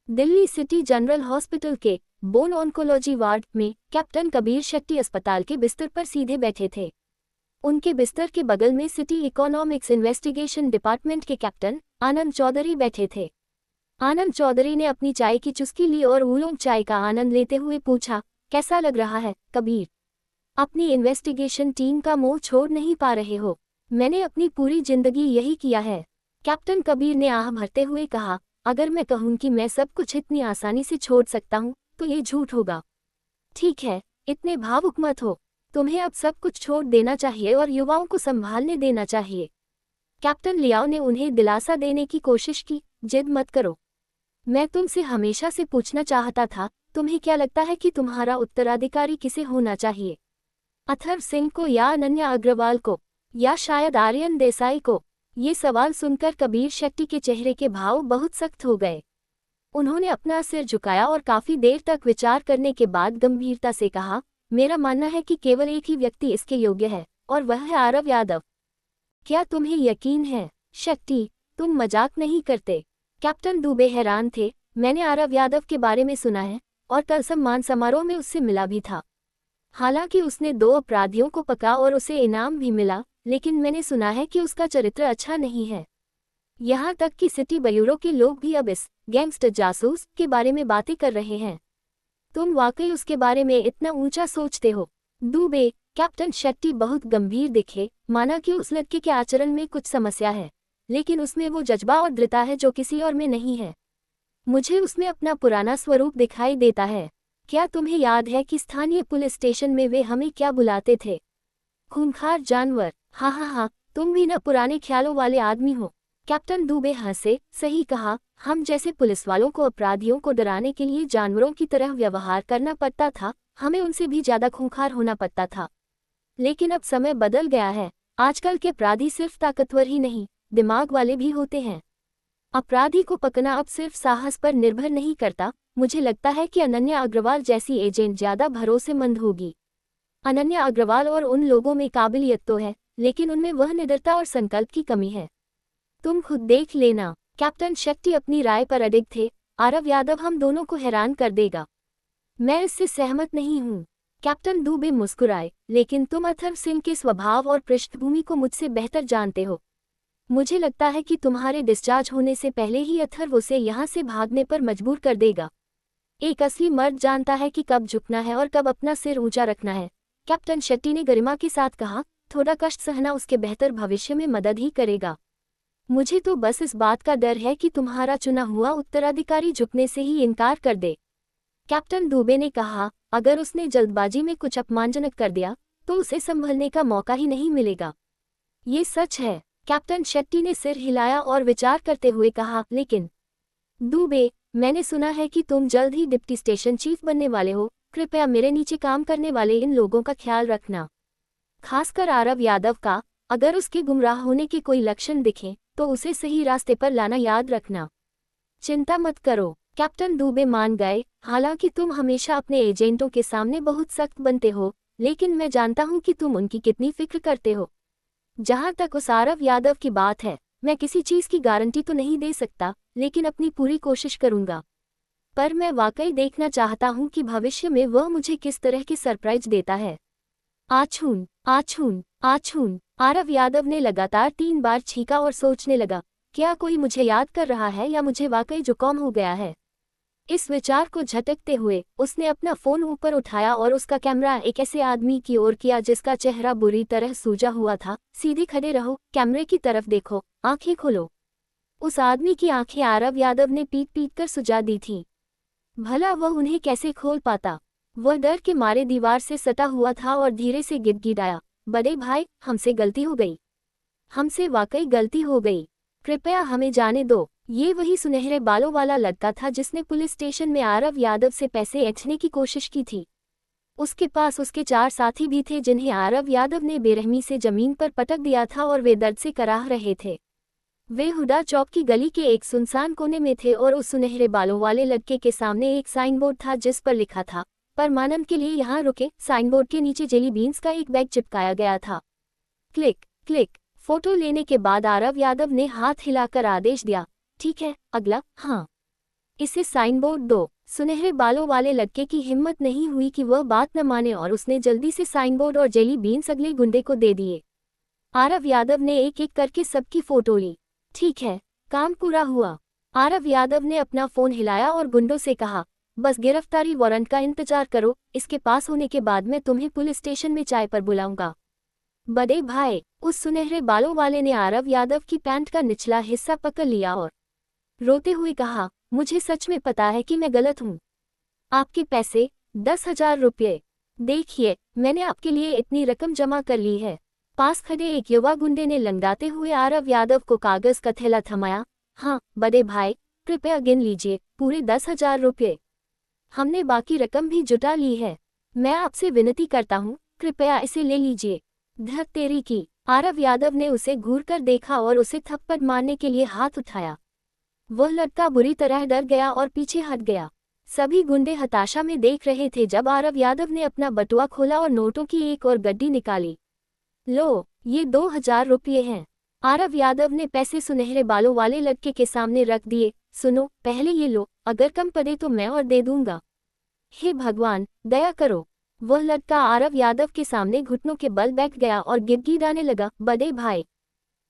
दिल्ली सिटी जनरल हॉस्पिटल के बोन ऑन्कोलॉजी वार्ड में कैप्टन कबीर शेट्टी अस्पताल के बिस्तर पर सीधे बैठे थे। उनके बिस्तर के बगल में सिटी इकोनॉमिक्स इन्वेस्टिगेशन डिपार्टमेंट के कैप्टन आनंद चौधरी बैठे थे। आनंद चौधरी ने अपनी चाय की चुस्की ली और ऊलोंग चाय का आनंद लेते हुए पूछा, कैसा लग रहा है कबीर? अपनी इन्वेस्टिगेशन टीम का मोह छोड़ नहीं पा रहे हो? मैंने अपनी पूरी जिंदगी यही किया है, कैप्टन कबीर ने आह भरते हुए कहा। अगर मैं कहूं कि मैं सब कुछ इतनी आसानी से छोड़ सकता हूं, तो ये झूठ होगा। ठीक है, इतने भावुक मत हो। तुम्हें अब सब कुछ छोड़ देना चाहिए और युवाओं को संभालने देना चाहिए। कैप्टन लियाओ ने उन्हें दिलासा देने की कोशिश की, जिद मत करो। मैं तुमसे हमेशा से पूछना चाहता था, तुम्हें क्या लगता है कि तुम्हारा उत्तराधिकारी किसे होना चाहिए? अथर्व सिंह को या अनन्या अग्रवाल को, या शायद आर्यन देसाई को? ये सवाल सुनकर कबीर शेट्टी के चेहरे के भाव बहुत सख्त हो गए। उन्होंने अपना सिर झुकाया और काफी देर तक विचार करने के बाद गंभीरता से कहा, मेरा मानना है कि केवल एक ही व्यक्ति इसके योग्य है, और वह है आरव यादव। क्या तुम्हें यकीन है, शेट्टी? तुम मजाक नहीं करते? कैप्टन दुबे हैरान थे। मैंने आरव यादव के बारे में सुना है, और कल सम्मान समारोह में उससे मिला भी था। हालांकि उसने 2 अपराधियों को पकड़ा और उसे इनाम भी मिला, लेकिन मैंने सुना है कि उसका चरित्र अच्छा नहीं है। यहाँ तक कि सिटी ब्यूरो के लोग भी अब इस गैंगस्टर जासूस के बारे में बातें कर रहे हैं। तुम वाकई उसके बारे में इतना ऊंचा सोचते हो? दुबे, कैप्टन शेट्टी बहुत गंभीर दिखे, माना कि उस लड़के के आचरण में कुछ समस्या है, लेकिन उसमें वो जज्बा और दृढ़ता है जो किसी और में नहीं है। मुझे उसमें अपना पुराना स्वरूप दिखाई देता है। क्या तुम्हें याद है कि स्थानीय पुलिस स्टेशन में वे हमें क्या बुलाते थे? खूंखार जानवर। हाँ, तुम भी न पुराने ख्यालों वाले आदमी हो। कैप्टन दुबे हंसे। सही कहा, हम जैसे पुलिस वालों को अपराधियों को डराने के लिए जानवरों की तरह व्यवहार करना पड़ता था, हमें उनसे भी ज्यादा खूंखार होना पड़ता था। लेकिन अब समय बदल गया है। आजकल के अपराधी सिर्फ ताकतवर ही नहीं, दिमाग वाले भी होते हैं। अपराधी को पकड़ना अब सिर्फ साहस पर निर्भर नहीं करता। मुझे लगता है कि अनन्या अग्रवाल जैसी एजेंट ज्यादा भरोसेमंद होगी। अनन्या अग्रवाल और उन लोगों में काबिलियत तो है, लेकिन उनमें वह निडरता और संकल्प की कमी है। तुम खुद देख लेना। कैप्टन शेट्टी अपनी राय पर अडिग थे। आरव यादव हम दोनों को हैरान कर देगा। मैं इससे सहमत नहीं हूँ। कैप्टन दुबे मुस्कुराए। लेकिन तुम अथर्व सिंह के स्वभाव और पृष्ठभूमि को मुझसे बेहतर जानते हो। मुझे लगता है कि तुम्हारे डिस्चार्ज होने से पहले ही अथर्व उसे यहाँ से भागने पर मजबूर कर देगा। एक असली मर्द जानता है कि कब झुकना है और कब अपना सिर ऊंचा रखना है, कैप्टन शेट्टी ने गरिमा के साथ कहा। थोड़ा कष्ट सहना उसके बेहतर भविष्य में मदद ही करेगा। मुझे तो बस इस बात का डर है कि तुम्हारा चुना हुआ उत्तराधिकारी झुकने से ही इनकार कर दे। कैप्टन दुबे ने कहा, अगर उसने जल्दबाजी में कुछ अपमानजनक कर दिया तो उसे संभलने का मौका ही नहीं मिलेगा। ये सच है। कैप्टन शेट्टी ने सिर हिलाया और विचार करते हुए कहा, लेकिन दुबे, मैंने सुना है कि तुम जल्द ही डिप्टी स्टेशन चीफ बनने वाले हो। कृपया मेरे नीचे काम करने वाले इन लोगों का ख्याल रखना, खासकर आरव यादव का। अगर उसके गुमराह होने के कोई लक्षण दिखें तो उसे सही रास्ते पर लाना याद रखना। चिंता मत करो, कैप्टन दुबे मान गए। हालांकि तुम हमेशा अपने एजेंटों के सामने बहुत सख्त बनते हो, लेकिन मैं जानता हूं कि तुम उनकी कितनी फिक्र करते हो। जहां तक उस आरव यादव की बात है, मैं किसी चीज की गारंटी तो नहीं दे सकता, लेकिन अपनी पूरी कोशिश करूंगा। पर मैं वाकई देखना चाहता हूं कि भविष्य में वह मुझे किस तरह की सरप्राइज देता है। आछून आछून आछून। आरव यादव ने लगातार 3 बार छींका और सोचने लगा, क्या कोई मुझे याद कर रहा है या मुझे वाकई जुकाम हो गया है। इस विचार को झटकते हुए उसने अपना फोन ऊपर उठाया और उसका कैमरा एक ऐसे आदमी की ओर किया जिसका चेहरा बुरी तरह सूजा हुआ था। सीधे खड़े रहो, कैमरे की तरफ देखो, आंखें खोलो। उस आदमी की आंखें आरव यादव ने पीट पीट कर सुझा दी थीं। भला वह उन्हें कैसे खोल पाता। वह डर के मारे दीवार से सटा हुआ था और धीरे से गिड़गिड़ाया, बड़े भाई, हमसे गलती हो गई। हमसे वाकई गलती हो गई। कृपया हमें जाने दो। ये वही सुनहरे बालों वाला लड़का था जिसने पुलिस स्टेशन में आरव यादव से पैसे ऐंठने की कोशिश की थी। उसके पास उसके 4 साथी भी थे जिन्हें आरव यादव ने बेरहमी से जमीन पर पटक दिया था और वे दर्द से कराह रहे थे। वे हुडा चौक की गली के एक सुनसान कोने में थे और उस सुनहरे बालों वाले लड़के के सामने एक साइन बोर्ड था जिस पर लिखा था, परमानंद के लिए यहाँ रुके। साइन बोर्ड के नीचे जेली बीन्स का एक बैग चिपकाया गया था। Click click. फोटो लेने के बाद आरव यादव ने हाथ हिलाकर आदेश दिया, ठीक है, अगला। हाँ, इसे साइन बोर्ड दो। सुनहरे बालों वाले लड़के की हिम्मत नहीं हुई कि वह बात न माने और उसने जल्दी से साइन बोर्ड और जेली बीन्स अगले गुंडे को दे दिए। आरव यादव ने एक एक करके सबकी फोटो ली। ठीक है, काम पूरा हुआ। आरव यादव ने अपना फोन हिलाया और गुंडों से कहा, बस गिरफ्तारी वारंट का इंतजार करो, इसके पास होने के बाद मैं तुम्हें पुलिस स्टेशन में चाय पर बुलाऊंगा। बड़े भाई, उस सुनहरे बालों वाले ने आरव यादव की पैंट का निचला हिस्सा पकड़ लिया और रोते हुए कहा, मुझे सच में पता है कि मैं गलत हूँ। आपके पैसे 10,000 रुपये। देखिए, मैंने आपके लिए इतनी रकम जमा कर ली है। पास खड़े एक युवा गुंडे ने लंगड़ाते हुए आरव यादव को कागज का थैला थमाया। हाँ बड़े भाई, कृपया गिन लीजिए, पूरे 10,000 रुपये। हमने बाकी रकम भी जुटा ली है। मैं आपसे विनती करता हूँ, कृपया इसे ले लीजिए। धत तेरी की। आरव यादव ने उसे घूरकर देखा और उसे थप्पड़ मारने के लिए हाथ उठाया। वह लड़का बुरी तरह डर गया और पीछे हट गया। सभी गुंडे हताशा में देख रहे थे जब आरव यादव ने अपना बटुआ खोला और नोटों की एक और गड्डी निकाली। लो, ये 2,000 रुपये हैं। आरव यादव ने पैसे सुनहरे बालों वाले लड़के के सामने रख दिए। सुनो, पहले ये लो, अगर कम पड़े तो मैं और दे दूंगा। हे भगवान, दया करो। वह लड़का आरव यादव के सामने घुटनों के बल बैठ गया और गिड़गिड़ाने लगा, बड़े भाई,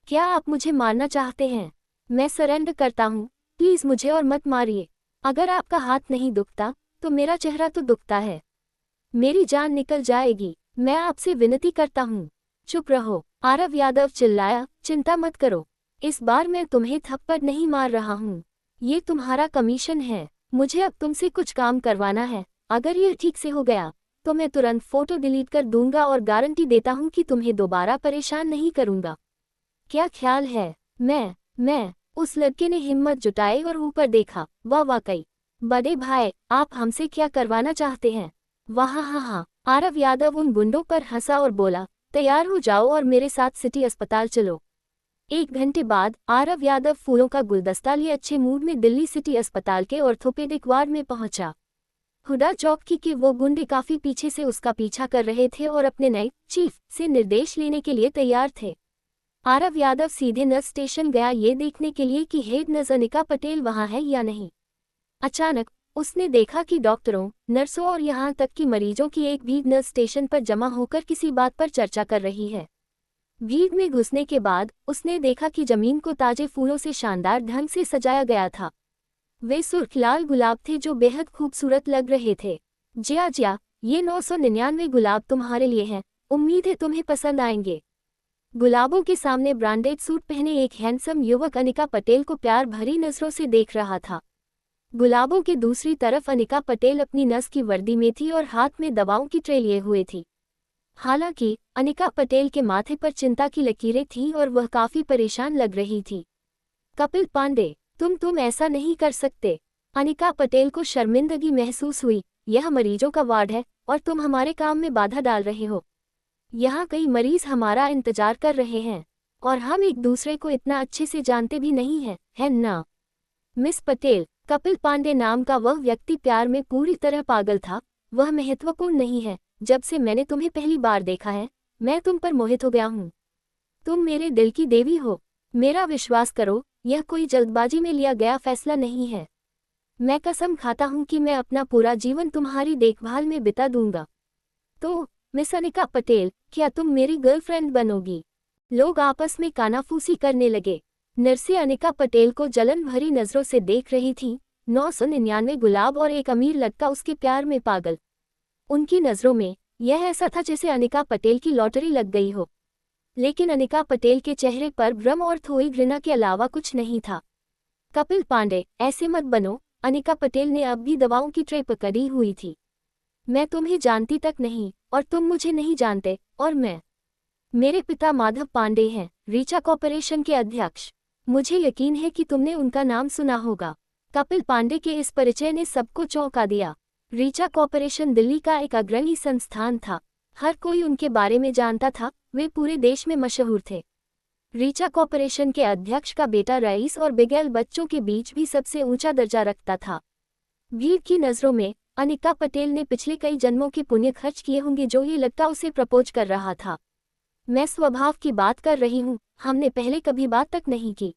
क्या आप मुझे मारना चाहते हैं? मैं सरेंडर करता हूँ, प्लीज मुझे और मत मारिए। अगर आपका हाथ नहीं दुखता तो मेरा चेहरा तो दुखता है। मेरी जान निकल जाएगी। मैं आपसे विनती करता हूँ, चुप रहो। आरव यादव चिल्लाया, चिंता मत करो, इस बार मैं तुम्हें थप्पड़ नहीं मार रहा हूँ। ये तुम्हारा कमीशन है। मुझे अब तुमसे कुछ काम करवाना है। अगर ये ठीक से हो गया तो मैं तुरंत फोटो डिलीट कर दूंगा और गारंटी देता हूँ कि तुम्हें दोबारा परेशान नहीं करूंगा। क्या ख्याल है? मैं उस लड़के ने हिम्मत जुटाई और ऊपर देखा। वाह वाकई, बड़े भाई, आप हमसे क्या करवाना चाहते हैं? वाह हाँ हाँ। आरव यादव उन गुंडों पर हंसा और बोला, तैयार हो जाओ और मेरे साथ सिटी अस्पताल चलो। 1 घंटे बाद आरव यादव फूलों का गुलदस्ता लिए अच्छे मूड में दिल्ली सिटी अस्पताल के ऑर्थोपेडिक वार्ड में पहुंचा। हुडा चौक के वो गुंडे काफी पीछे से उसका पीछा कर रहे थे और अपने नए चीफ से निर्देश लेने के लिए तैयार थे। आरव यादव सीधे नर्स स्टेशन गया ये देखने के लिए कि हेड नर्स अनिका पटेल वहां है या नहीं। अचानक उसने देखा कि डॉक्टरों, नर्सों और यहाँ तक कि मरीजों की एक भीड़ नर्स स्टेशन पर जमा होकर किसी बात पर चर्चा कर रही है। भीड़ में घुसने के बाद उसने देखा कि जमीन को ताजे फूलों से शानदार ढंग से सजाया गया था। वे सुर्ख लाल गुलाब थे जो बेहद खूबसूरत लग रहे थे। जिया जिया, ये 999 गुलाब तुम्हारे लिए हैं, उम्मीद है तुम्हें पसंद आएंगे। गुलाबों के सामने ब्रांडेड सूट पहने एक हैंडसम युवक अनिका पटेल को प्यार भरी नजरों से देख रहा था। गुलाबों के दूसरी तरफ अनिका पटेल अपनी नस की वर्दी में थी और हाथ में दवाओं की ट्रे लिए हुए थी। हालांकि अनिका पटेल के माथे पर चिंता की लकीरें थीं और वह काफी परेशान लग रही थी। कपिल पांडे, तुम ऐसा नहीं कर सकते। अनिका पटेल को शर्मिंदगी महसूस हुई। यह मरीजों का वार्ड है और तुम हमारे काम में बाधा डाल रहे हो। यहाँ कई मरीज हमारा इंतजार कर रहे हैं और हम एक दूसरे को इतना अच्छे से जानते भी नहीं हैं, है ना? मिस पटेल, कपिल पांडे नाम का वह व्यक्ति प्यार में पूरी तरह पागल था। वह महत्वपूर्ण नहीं है। जब से मैंने तुम्हें पहली बार देखा है, मैं तुम पर मोहित हो गया हूँ। तुम मेरे दिल की देवी हो। मेरा विश्वास करो, यह कोई जल्दबाजी में लिया गया फैसला नहीं है। मैं कसम खाता हूँ कि मैं अपना पूरा जीवन तुम्हारी देखभाल में बिता दूंगा। तो मिस अनिका पटेल, क्या तुम मेरी गर्लफ्रेंड बनोगी? लोग आपस में कानाफूसी करने लगे। नर्से अनिका पटेल को जलन भरी नजरों से देख रही थी। 999 गुलाब और एक अमीर लड़का उसके प्यार में पागल। उनकी नजरों में यह ऐसा था जैसे अनिका पटेल की लॉटरी लग गई हो। लेकिन अनिका पटेल के चेहरे पर भ्रम और थोड़ी घृणा के अलावा कुछ नहीं था। कपिल पांडे, ऐसे मत बनो। अनिका पटेल ने अब भी दवाओं की ट्रे पकड़ी हुई थी। मैं तुम्हें जानती तक नहीं और तुम मुझे नहीं जानते, और मेरे पिता माधव पांडे हैं, रीचा कॉर्पोरेशन के अध्यक्ष। मुझे यकीन है कि तुमने उनका नाम सुना होगा। कपिल पांडे के इस परिचय ने सबको चौंका दिया। रीचा कॉर्पोरेशन दिल्ली का एक अग्रणी संस्थान था। हर कोई उनके बारे में जानता था। वे पूरे देश में मशहूर थे। रीचा कॉर्पोरेशन के अध्यक्ष का बेटा रईस और बिगैल बच्चों के बीच भी सबसे ऊंचा दर्जा रखता था। भीड़ की नज़रों में अनिका पटेल ने पिछले कई जन्मों के पुण्य खर्च किए होंगे जो ये लड़का उसे प्रपोज कर रहा था। मैं स्वभाव की बात कर रही हूँ, हमने पहले कभी बात तक नहीं की।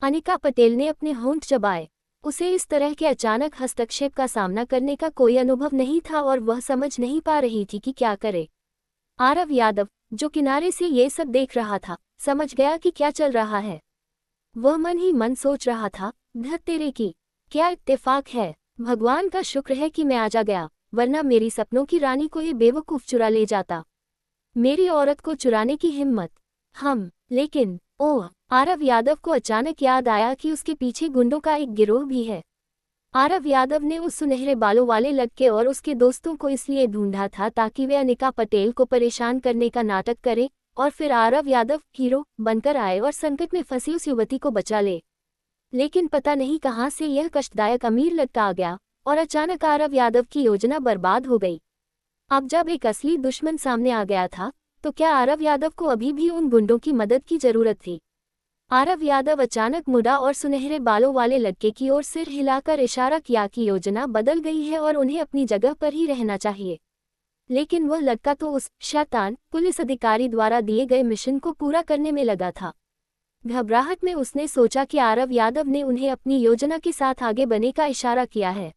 अनिका पटेल ने अपने होंठ चबाए। उसे इस तरह के अचानक हस्तक्षेप का सामना करने का कोई अनुभव नहीं था और वह समझ नहीं पा रही थी कि क्या करे। आरव यादव, जो किनारे से ये सब देख रहा था, समझ गया कि क्या चल रहा है। वह मन ही मन सोच रहा था, धत तेरे की, क्या इत्तेफाक है। भगवान का शुक्र है कि मैं आजा गया, वरना मेरी सपनों की रानी को ये बेवकूफ चुरा ले जाता। मेरी औरत को चुराने की हिम्मत। लेकिन ओह, आरव यादव को अचानक याद आया कि उसके पीछे गुंडों का एक गिरोह भी है। आरव यादव ने उस सुनहरे बालों वाले लड़के और उसके दोस्तों को इसलिए ढूंढा था ताकि वे अनिका पटेल को परेशान करने का नाटक करें और फिर आरव यादव हीरो बनकर आए और संकट में फंसी उस युवती को बचा ले। लेकिन पता नहीं कहां से यह कष्टदायक अमीर लड़का आ गया और अचानक आरव यादव की योजना बर्बाद हो गई। अब जब एक असली दुश्मन सामने आ गया था, तो क्या आरव यादव को अभी भी उन गुंडों की मदद की जरूरत थी? आरव यादव अचानक मुड़ा और सुनहरे बालों वाले लड़के की ओर सिर हिलाकर इशारा किया कि योजना बदल गई है और उन्हें अपनी जगह पर ही रहना चाहिए। लेकिन वह लड़का तो उस शैतान पुलिस अधिकारी द्वारा दिए गए मिशन को पूरा करने में लगा था। घबराहट में उसने सोचा कि आरव यादव ने उन्हें अपनी योजना के साथ आगे बढ़ने का इशारा किया है।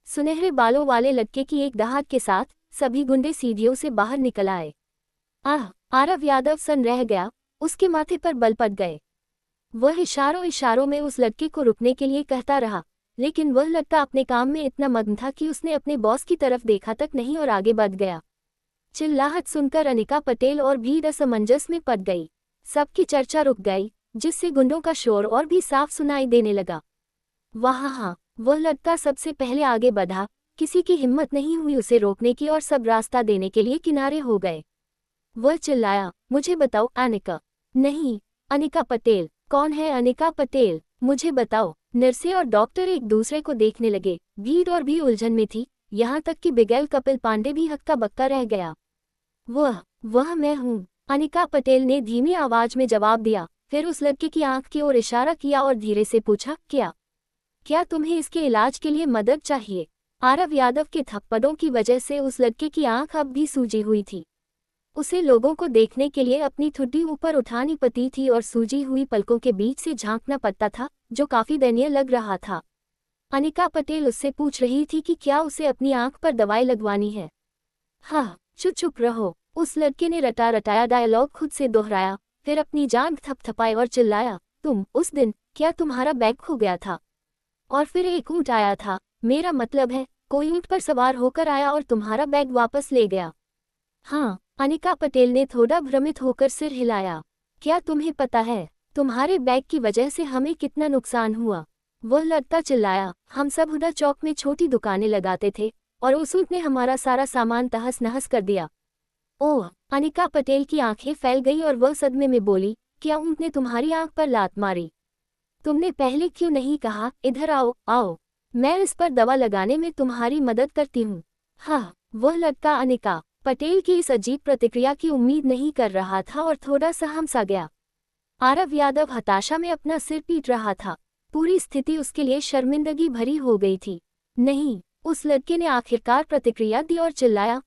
सुनहरे बालों वाले लड़के की एक दहाड़ के साथ सभी गुंडे सीढ़ियों से बाहर निकल आए। आरव यादव सन रह गया, उसके माथे पर बल पड़ गए। वह इशारों में उस लड़के को रुकने के लिए कहता रहा, लेकिन वह लड़का अपने काम में इतना मग्न था कि उसने अपने बॉस की तरफ देखा तक नहीं और आगे बढ़ गया। चिल्लाहट सुनकर अनिका पटेल और भीड़ असमंजस में पड़ गई। सबकी चर्चा रुक गई, जिससे गुंडों का शोर और भी साफ सुनाई देने लगा। वहाँ वह लड़का सबसे पहले आगे बढ़ा। किसी की हिम्मत नहीं हुई उसे रोकने की और सब रास्ता देने के लिए किनारे हो गए। वह चिल्लाया, मुझे बताओ अनिका। नहीं, अनिका पटेल। कौन है अनिका पटेल? मुझे बताओ। नर्से और डॉक्टर एक दूसरे को देखने लगे। भीड़ और भी उलझन में थी, यहाँ तक कि बिगैल कपिल पांडे भी हक्का बक्का रह गया। वह मैं हूँ, अनिका पटेल ने धीमी आवाज में जवाब दिया। फिर उस लड़के की आंख की ओर इशारा किया और धीरे से पूछा, क्या तुम्हें इसके इलाज के लिए मदद चाहिए? आरव यादव के थप्पड़ों की वजह से उस लड़के की आंख अब भी सूजी हुई थी। उसे लोगों को देखने के लिए अपनी ठुड्डी ऊपर उठानी पड़ती थी और सूजी हुई पलकों के बीच से झांकना पड़ता था, जो काफी दयनीय लग रहा था। अनिका पटेल उससे पूछ रही थी कि क्या उसे अपनी आंख पर दवाई लगवानी है। हाँ, चुप रहो, उस लड़के ने रटा रटाया डायलॉग खुद से दोहराया, फिर अपनी जांघ थपथपाई और चिल्लाया, तुम उस दिन क्या तुम्हारा बैग खो गया था? और फिर एक ऊँट आया था, मेरा मतलब है कोई ऊँट पर सवार होकर आया और तुम्हारा बैग वापस ले गया। हाँ, अनिका पटेल ने थोड़ा भ्रमित होकर सिर हिलाया। क्या तुम्हें पता है तुम्हारे बैग की वजह से हमें कितना नुकसान हुआ? वह लड़का चिल्लाया, हम सब हुडा चौक में छोटी दुकानें लगाते थे और उस ऊँट ने हमारा सारा सामान तहस नहस कर दिया। ओह! अनिका पटेल की आंखें फैल गई और वह सदमे में बोली, क्या ऊँट ने तुम्हारी आंख पर लात मारी? तुमने पहले क्यों नहीं कहा, इधर आओ, आओ, मैं इस पर दवा लगाने में तुम्हारी मदद करती हूँ। हाँ, वह लड़का अनिका पटेल की इस अजीब प्रतिक्रिया की उम्मीद नहीं कर रहा था और थोड़ा सा हमसा गया। आरव यादव हताशा में अपना सिर पीट रहा था। पूरी स्थिति उसके लिए शर्मिंदगी भरी हो गई थी। नहीं, उस लड़के ने आखिरकार प्रतिक्रिया दी और चिल्लाया,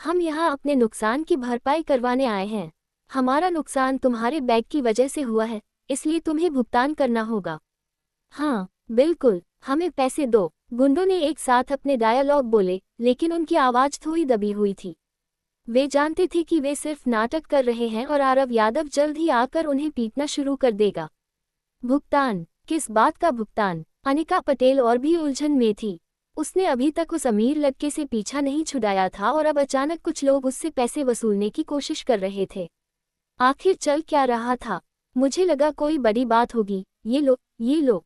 हम यहाँ अपने नुकसान की भरपाई करवाने आए हैं। हमारा नुकसान तुम्हारे बैग की वजह से हुआ है, इसलिए तुम्हें भुगतान करना होगा। हाँ, बिल्कुल, हमें पैसे दो, गुंडों ने एक साथ अपने डायलॉग बोले, लेकिन उनकी आवाज़ थोड़ी दबी हुई थी। वे जानते थे कि वे सिर्फ नाटक कर रहे हैं और आरव यादव जल्द ही आकर उन्हें पीटना शुरू कर देगा। भुगतान? किस बात का भुगतान? अनिका पटेल और भी उलझन में थी। उसने अभी तक उस अमीर लड़के से पीछा नहीं छुड़ाया था और अब अचानक कुछ लोग उससे पैसे वसूलने की कोशिश कर रहे थे। आखिर चल क्या रहा था? मुझे लगा कोई बड़ी बात होगी। ये लो।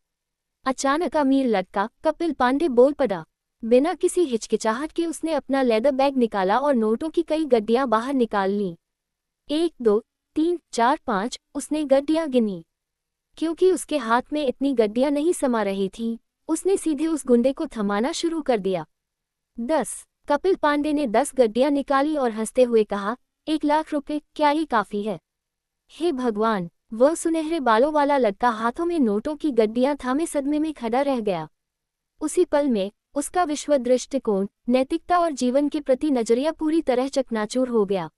अचानक अमीर लड़का कपिल पांडे बोल पड़ा। बिना किसी हिचकिचाहट के उसने अपना लेदर बैग निकाला और नोटों की कई गड्डियां बाहर निकाल लीं। 1 2 3 4 5 उसने गड्डियां गिनी। क्योंकि उसके हाथ में इतनी गड्डियां नहीं समा रही थीं, उसने सीधे उस गुंडे को थमाना शुरू कर दिया। 10। कपिल पांडे ने 10 गड्डियां निकाली और हंसते हुए कहा, 1 लाख रुपए, क्या ये काफी है? हे भगवान! वह सुनहरे बालों वाला लड़का हाथों में नोटों की गड्डियां थामे सदमे में खड़ा रह गया। उसी पल में उसका विश्व दृष्टिकोण, नैतिकता और जीवन के प्रति नजरिया पूरी तरह चकनाचूर हो गया।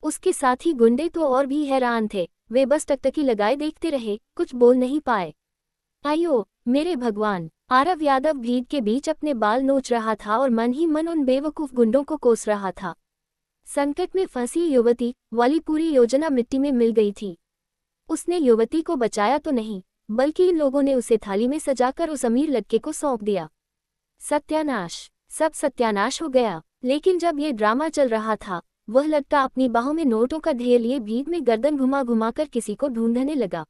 उसके साथी गुंडे तो और भी हैरान थे। वे बस टकटकी लगाए देखते रहे, कुछ बोल नहीं पाए। आयो मेरे भगवान! आरव यादव भीड़ के बीच अपने बाल नोच रहा था और मन ही मन उन बेवकूफ गुंडों को कोस रहा था। संकट में फंसी युवती वाली पूरी योजना मिट्टी में मिल गई थी। उसने युवती को बचाया तो नहीं, बल्कि इन लोगों ने उसे थाली में सजाकर उस अमीर लड़के को सौंप दिया। सत्यानाश! सब सत्यानाश हो गया। लेकिन जब ये ड्रामा चल रहा था, वह लड़का अपनी बाहों में नोटों का ढेर लिए भीड़ में गर्दन घुमा घुमाकर किसी को ढूंढने लगा।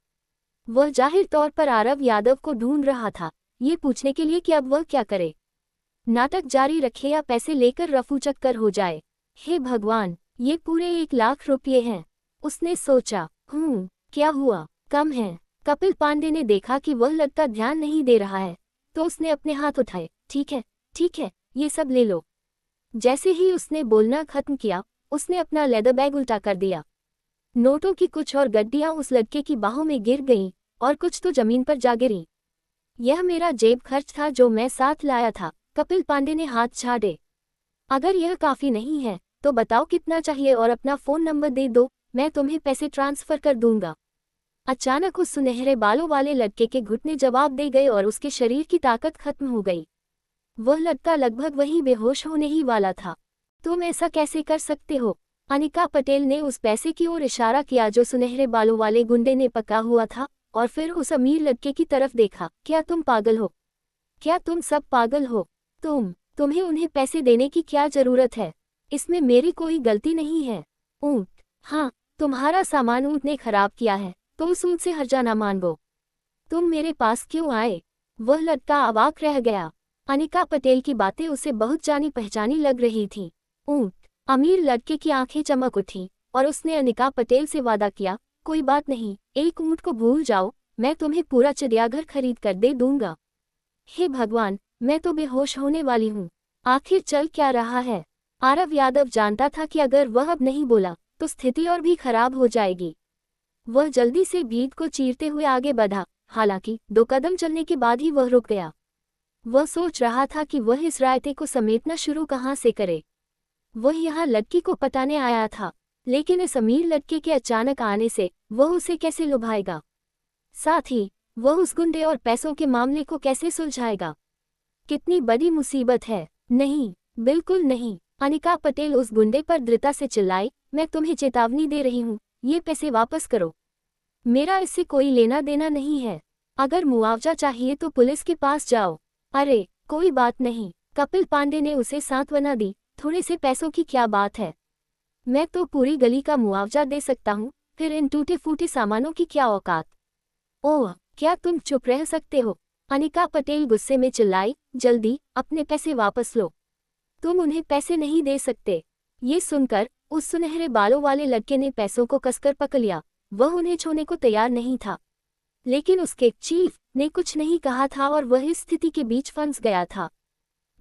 वह जाहिर तौर पर आरव यादव को ढूंढ रहा था, ये पूछने के लिए कि अब वह क्या करे, नाटक जारी रखे या पैसे लेकर रफू चक्कर हो जाए। हे भगवान, ये पूरे 1 लाख रुपये हैं। उसने सोचा, क्या हुआ, कम है। कपिल पांडे ने देखा कि वह लड़का ध्यान नहीं दे रहा है, तो उसने अपने हाथ उठाए। ठीक है, ये सब ले लो। जैसे ही उसने बोलना खत्म किया, उसने अपना लेदर बैग उल्टा कर दिया। नोटों की कुछ और गड्डियां उस लड़के की बाहों में गिर गईं और कुछ तो जमीन पर जा गिरीं। यह मेरा जेब खर्च था जो मैं साथ लाया था। कपिल पांडे ने हाथ छाड़े। अगर यह काफी नहीं है तो बताओ कितना चाहिए और अपना फोन नंबर दे दो, मैं तुम्हें पैसे ट्रांसफर कर दूंगा। अचानक उस सुनहरे बालों वाले लड़के के घुटने जवाब दे गए और उसके शरीर की ताकत खत्म हो गई। वह लड़का लगभग वहीं बेहोश होने ही वाला था। तुम ऐसा कैसे कर सकते हो? अनिका पटेल ने उस पैसे की ओर इशारा किया जो सुनहरे बालों वाले गुंडे ने पका हुआ था, और फिर उस अमीर लड़के की तरफ देखा। क्या तुम पागल हो? क्या तुम सब पागल हो? तुम्हें उन्हें पैसे देने की क्या जरूरत है? इसमें मेरी कोई गलती नहीं है। ऊँट? हाँ, तुम्हारा सामान ऊँट ने खराब किया है, तो उस ऊँट से हर्जाना मांगो। तुम मेरे पास क्यों आए? वह लड़का अवाक रह गया। अनिका पटेल की बातें उसे बहुत जानी पहचानी लग रही थीं। ऊँट? अमीर लड़के की आंखें चमक उठीं और उसने अनिका पटेल से वादा किया, कोई बात नहीं, 1 ऊँट को भूल जाओ, मैं तुम्हें पूरा चिड़ियाघर खरीद कर दे दूंगा। हे भगवान, मैं तो बेहोश होने वाली हूँ। आखिर चल क्या रहा है? आरव यादव जानता था कि अगर वह अब नहीं बोला तो स्थिति और भी खराब हो जाएगी। वह जल्दी से भीड़ को चीरते हुए आगे बढ़ा, हालांकि 2 कदम चलने के बाद ही वह रुक गया। वह सोच रहा था कि वह इस रायते को समेटना शुरू कहाँ से करे। वह यहाँ लड़की को पटाने आया था, लेकिन इस अमीर लड़के के अचानक आने से वह उसे कैसे लुभाएगा? साथ ही वह उस गुंडे और पैसों के मामले को कैसे सुलझाएगा? कितनी बड़ी मुसीबत है। नहीं, बिल्कुल नहीं। अनिका पटेल उस गुंडे पर दृढ़ता से चिल्लाई, मैं तुम्हें चेतावनी दे रही हूँ, ये पैसे वापस करो। मेरा इससे कोई लेना देना नहीं है। अगर मुआवजा चाहिए तो पुलिस के पास जाओ। अरे कोई बात नहीं, कपिल पांडे ने उसे सांत्वना दी, थोड़े से पैसों की क्या बात है, मैं तो पूरी गली का मुआवजा दे सकता हूँ, फिर इन टूटे फूटे सामानों की क्या औकात। ओह, क्या तुम चुप रह सकते हो? अनिका पटेल गुस्से में चिल्लाई, जल्दी अपने पैसे वापस लो, तुम उन्हें पैसे नहीं दे सकते। ये सुनकर उस सुनहरे बालों वाले लड़के ने पैसों को कसकर पकड़ लिया। वह उन्हें छोड़ने को तैयार नहीं था, लेकिन उसके चीफ ने कुछ नहीं कहा था और वह इस स्थिति के बीच फंस गया था।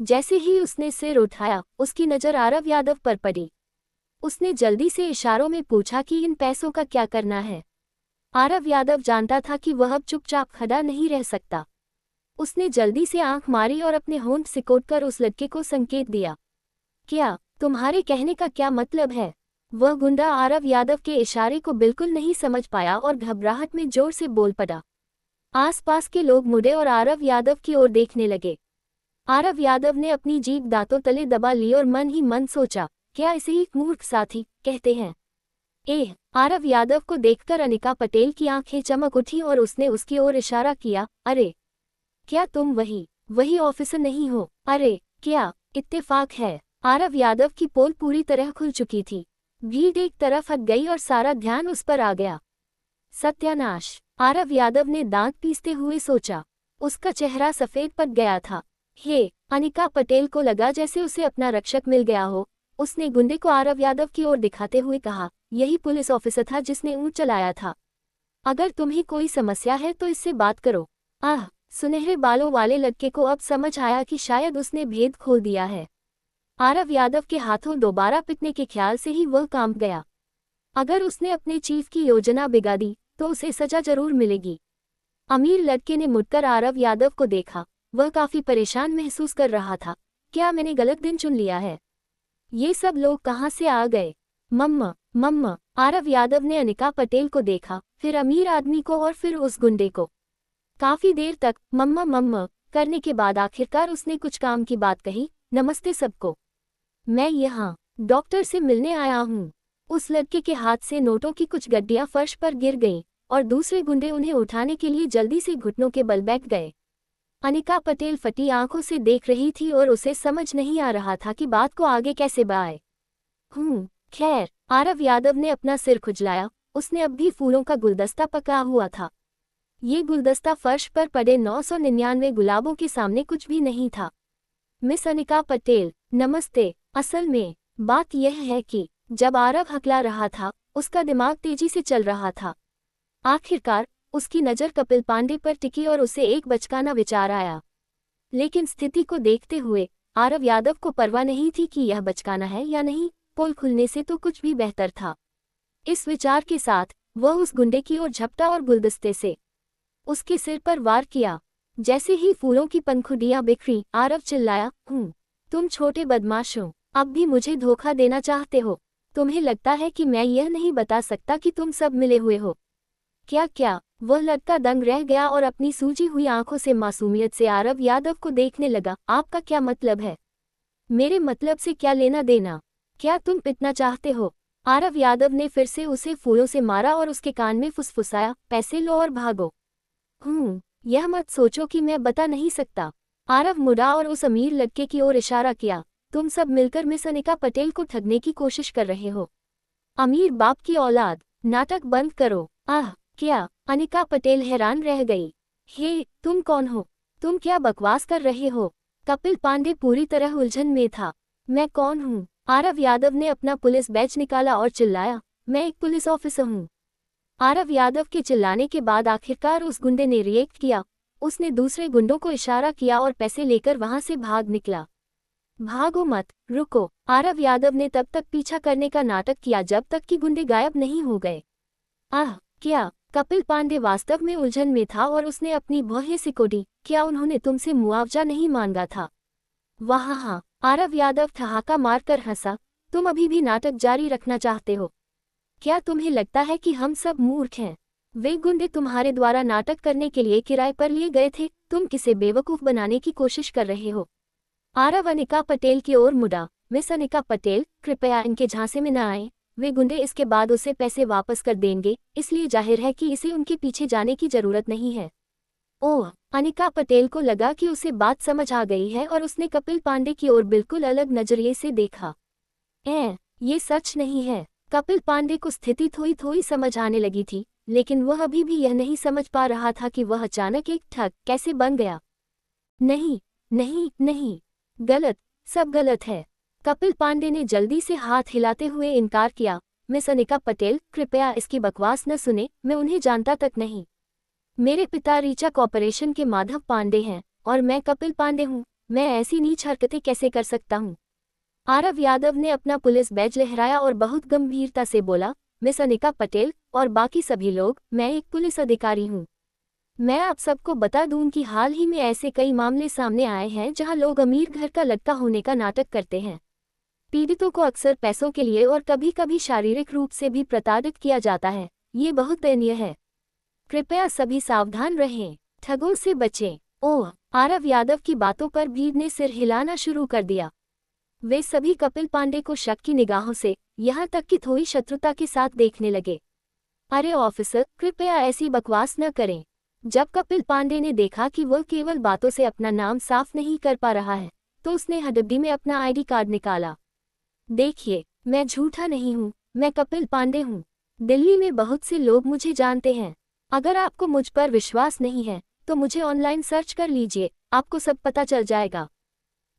जैसे ही उसने सिर उठाया, उसकी नज़र आरव यादव पर पड़ी। उसने जल्दी से इशारों में पूछा कि इन पैसों का क्या करना है। आरव यादव जानता था कि वह अब चुपचाप खड़ा नहीं रह सकता। उसने जल्दी से आंख मारी और अपने होंठ सिकोड़कर उस लड़के को संकेत दिया। क्या तुम्हारे कहने का क्या मतलब है? वह गुंडा आरव यादव के इशारे को बिल्कुल नहीं समझ पाया और घबराहट में जोर से बोल पड़ा। आसपास के लोग मुड़े और आरव यादव की ओर देखने लगे। आरव यादव ने अपनी जीभ दांतों तले दबा ली और मन ही मन सोचा, क्या इसे ही मूर्ख साथी कहते हैं? आरव यादव को देखकर अनिका पटेल की आंखें चमक उठी और उसने उसकी ओर इशारा किया, अरे क्या तुम वही ऑफिसर नहीं हो? अरे क्या इत्तेफाक है। आरव यादव की पोल पूरी तरह खुल चुकी थी। भीड़ एक तरफ हट गई और सारा ध्यान उस पर आ गया। सत्यानाश, आरव यादव ने दांत पीसते हुए सोचा। उसका चेहरा सफेद पड़ गया था। अनिका पटेल को लगा जैसे उसे अपना रक्षक मिल गया हो। उसने गुंडे को आरव यादव की ओर दिखाते हुए कहा, यही पुलिस ऑफिसर था जिसने ऊँट चलाया था। अगर तुम्हें कोई समस्या है तो इससे बात करो। सुनहरे बालों वाले लड़के को अब समझ आया कि शायद उसने भेद खोल दिया है। आरव यादव के हाथों दोबारा पिटने के ख्याल से ही वह कांप गया। अगर उसने अपने चीफ की योजना बिगाड़ दी तो उसे सजा जरूर मिलेगी। अमीर लड़के ने मुड़कर आरव यादव को देखा। वह काफी परेशान महसूस कर रहा था। क्या मैंने गलत दिन चुन लिया है? ये सब लोग कहाँ से आ गए? मम्मा, आरव यादव ने अनिका पटेल को देखा, फिर अमीर आदमी को और फिर उस गुंडे को। काफी देर तक मम्मा करने के बाद आखिरकार उसने कुछ काम की बात कही, नमस्ते सबको, मैं यहाँ डॉक्टर से मिलने आया हूँ। उस लड़के के हाथ से नोटों की कुछ गड्डियाँ फर्श पर गिर गईं और दूसरे गुंडे उन्हें उठाने के लिए जल्दी से घुटनों के बल बैठ गए। अनिका पटेल फटी आंखों से देख रही थी और उसे समझ नहीं आ रहा था कि बात को आगे कैसे बढ़ाए। खैर, आरव यादव ने अपना सिर खुजलाया। उसने अब भी फूलों का गुलदस्ता पकड़ा हुआ था। ये गुलदस्ता फर्श पर पड़े 999 गुलाबों के सामने कुछ भी नहीं था। मिस अनिका पटेल, नमस्ते। असल में बात यह है कि जब आरव हकला रहा था, उसका दिमाग तेजी से चल रहा था। आखिरकार उसकी नज़र कपिल पांडे पर टिकी और उसे एक बचकाना विचार आया। लेकिन स्थिति को देखते हुए आरव यादव को परवाह नहीं थी कि यह बचकाना है या नहीं, पोल खुलने से तो कुछ भी बेहतर था। इस विचार के साथ वह उस गुंडे की ओर झपटा और गुलदस्ते से उसके सिर पर वार किया। जैसे ही फूलों की पंखुड़ियां बिखरी, आरव चिल्लाया, तुम छोटे बदमाश हो, अब भी मुझे धोखा देना चाहते हो। तुम्हें लगता है कि मैं यह नहीं बता सकता कि तुम सब मिले हुए हो? क्या? वह लड़का दंग रह गया और अपनी सूजी हुई आंखों से मासूमियत से आरव यादव को देखने लगा। आपका क्या मतलब है? मेरे मतलब से क्या लेना देना? क्या तुम पिटना चाहते हो? आरव यादव ने फिर से उसे फूलों से मारा और उसके कान में फुसफुसाया, पैसे लो और भागो। यह मत सोचो कि मैं बता नहीं सकता। आरव मुड़ा और उस अमीर लड़के की ओर इशारा किया, तुम सब मिलकर मिस अनिका पटेल को ठगने की कोशिश कर रहे हो। अमीर बाप की औलाद, नाटक बंद करो। क्या? अनिका पटेल हैरान रह गई। तुम कौन हो? तुम क्या बकवास कर रहे हो? कपिल पांडे पूरी तरह उलझन में था। मैं कौन हूँ? आरव यादव ने अपना पुलिस बैच निकाला और चिल्लाया, मैं एक पुलिस ऑफिसर हूँ। आरव यादव के चिल्लाने के बाद आखिरकार उस गुंडे ने रिएक्ट किया। उसने दूसरे गुंडों को इशारा किया और पैसे लेकर वहां से भाग निकला। भागो मत, रुको। आरव यादव ने तब तक पीछा करने का नाटक किया जब तक कि गुंडे गायब नहीं हो गए। क्या? कपिल पांडे वास्तव में उलझन में था और उसने अपनी भौहें सिकोड़ी। क्या उन्होंने तुमसे मुआवजा नहीं मांगा था? वाह! आरव यादव ठहाका मारकर हंसा, तुम अभी भी नाटक जारी रखना चाहते हो? क्या तुम्हें लगता है कि हम सब मूर्ख हैं? वे गुंडे तुम्हारे द्वारा नाटक करने के लिए किराए पर लिए गए थे। तुम किसे बेवकूफ़ बनाने की कोशिश कर रहे हो? आरव अनिका पटेल की ओर मुड़ा। मिस अनिका पटेल, कृपया इनके झांसे में न आएं। वे गुंडे इसके बाद उसे पैसे वापस कर देंगे, इसलिए जाहिर है कि इसे उनके पीछे जाने की जरूरत नहीं है। ओह, अनिका पटेल को लगा कि उसे बात समझ आ गई है और उसने कपिल पांडे की ओर बिल्कुल अलग नजरिए से देखा। ये सच नहीं है। कपिल पांडे को स्थिति थोड़ी थोड़ी समझ आने लगी थी, लेकिन वह अभी भी यह नहीं समझ पा रहा था कि वह अचानक एक ठग कैसे बन गया। नहीं, नहीं, नहीं, गलत, सब गलत है। कपिल पांडे ने जल्दी से हाथ हिलाते हुए इनकार किया। मिस अनिका पटेल, कृपया इसकी बकवास न सुने, मैं उन्हें जानता तक नहीं। मेरे पिता रीचा कॉर्पोरेशन के माधव पांडे हैं और मैं कपिल पांडे हूँ। मैं ऐसी नीच हरकतें कैसे कर सकता हूँ? आरव यादव ने अपना पुलिस बैज लहराया और बहुत गंभीरता से बोला, मिस अनिका पटेल और बाकी सभी लोग, मैं एक पुलिस अधिकारी हूँ। मैं आप सबको बता दूं कि हाल ही में ऐसे कई मामले सामने आए हैं जहां लोग अमीर घर का लड़का होने का नाटक करते हैं। पीड़ितों को अक्सर पैसों के लिए और कभी कभी शारीरिक रूप से भी प्रताड़ित किया जाता है। ये बहुत दयनीय है। कृपया सभी सावधान रहें, ठगों से बचें। ओह, आरव यादव की बातों पर भीड़ ने सिर हिलाना शुरू कर दिया। वे सभी कपिल पांडे को शक की निगाहों से, यहाँ तक कि थोड़ी शत्रुता के साथ देखने लगे। अरे ऑफिसर, कृपया ऐसी बकवास न करें। जब कपिल पांडे ने देखा कि वह केवल बातों से अपना नाम साफ नहीं कर पा रहा है, तो उसने हडब्डी में अपना आईडी कार्ड निकाला। देखिए, मैं झूठा नहीं हूँ, मैं कपिल पांडे हूँ। दिल्ली में बहुत से लोग मुझे जानते हैं। अगर आपको मुझ पर विश्वास नहीं है, तो मुझे ऑनलाइन सर्च कर लीजिए, आपको सब पता चल जाएगा।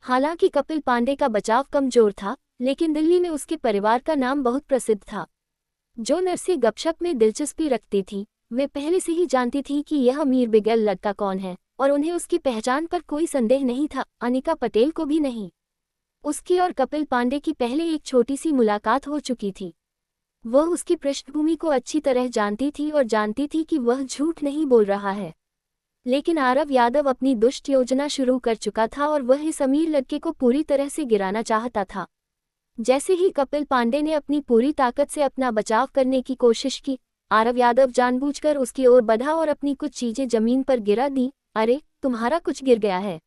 हालांकि कपिल पांडे का बचाव कमजोर था, लेकिन दिल्ली में उसके परिवार का नाम बहुत प्रसिद्ध था। जो नर्सें गपशप में दिलचस्पी रखती थीं, वे पहले से ही जानती थीं कि यह अमीर बिगल लड़का कौन है, और उन्हें उसकी पहचान पर कोई संदेह नहीं था, अनिका पटेल को भी नहीं। उसकी और कपिल पांडे की पहले एक छोटी सी मुलाकात हो चुकी थी। वह उसकी पृष्ठभूमि को अच्छी तरह जानती थी और जानती थी कि वह झूठ नहीं बोल रहा है। लेकिन आरव यादव अपनी दुष्ट योजना शुरू कर चुका था और वह इस अमीर लड़के को पूरी तरह से गिराना चाहता था। जैसे ही कपिल पांडे ने अपनी पूरी ताकत से अपना बचाव करने की कोशिश की, आरव यादव जानबूझकर उसकी ओर बढ़ा और अपनी कुछ चीजें जमीन पर गिरा दी। अरे, तुम्हारा कुछ गिर गया है।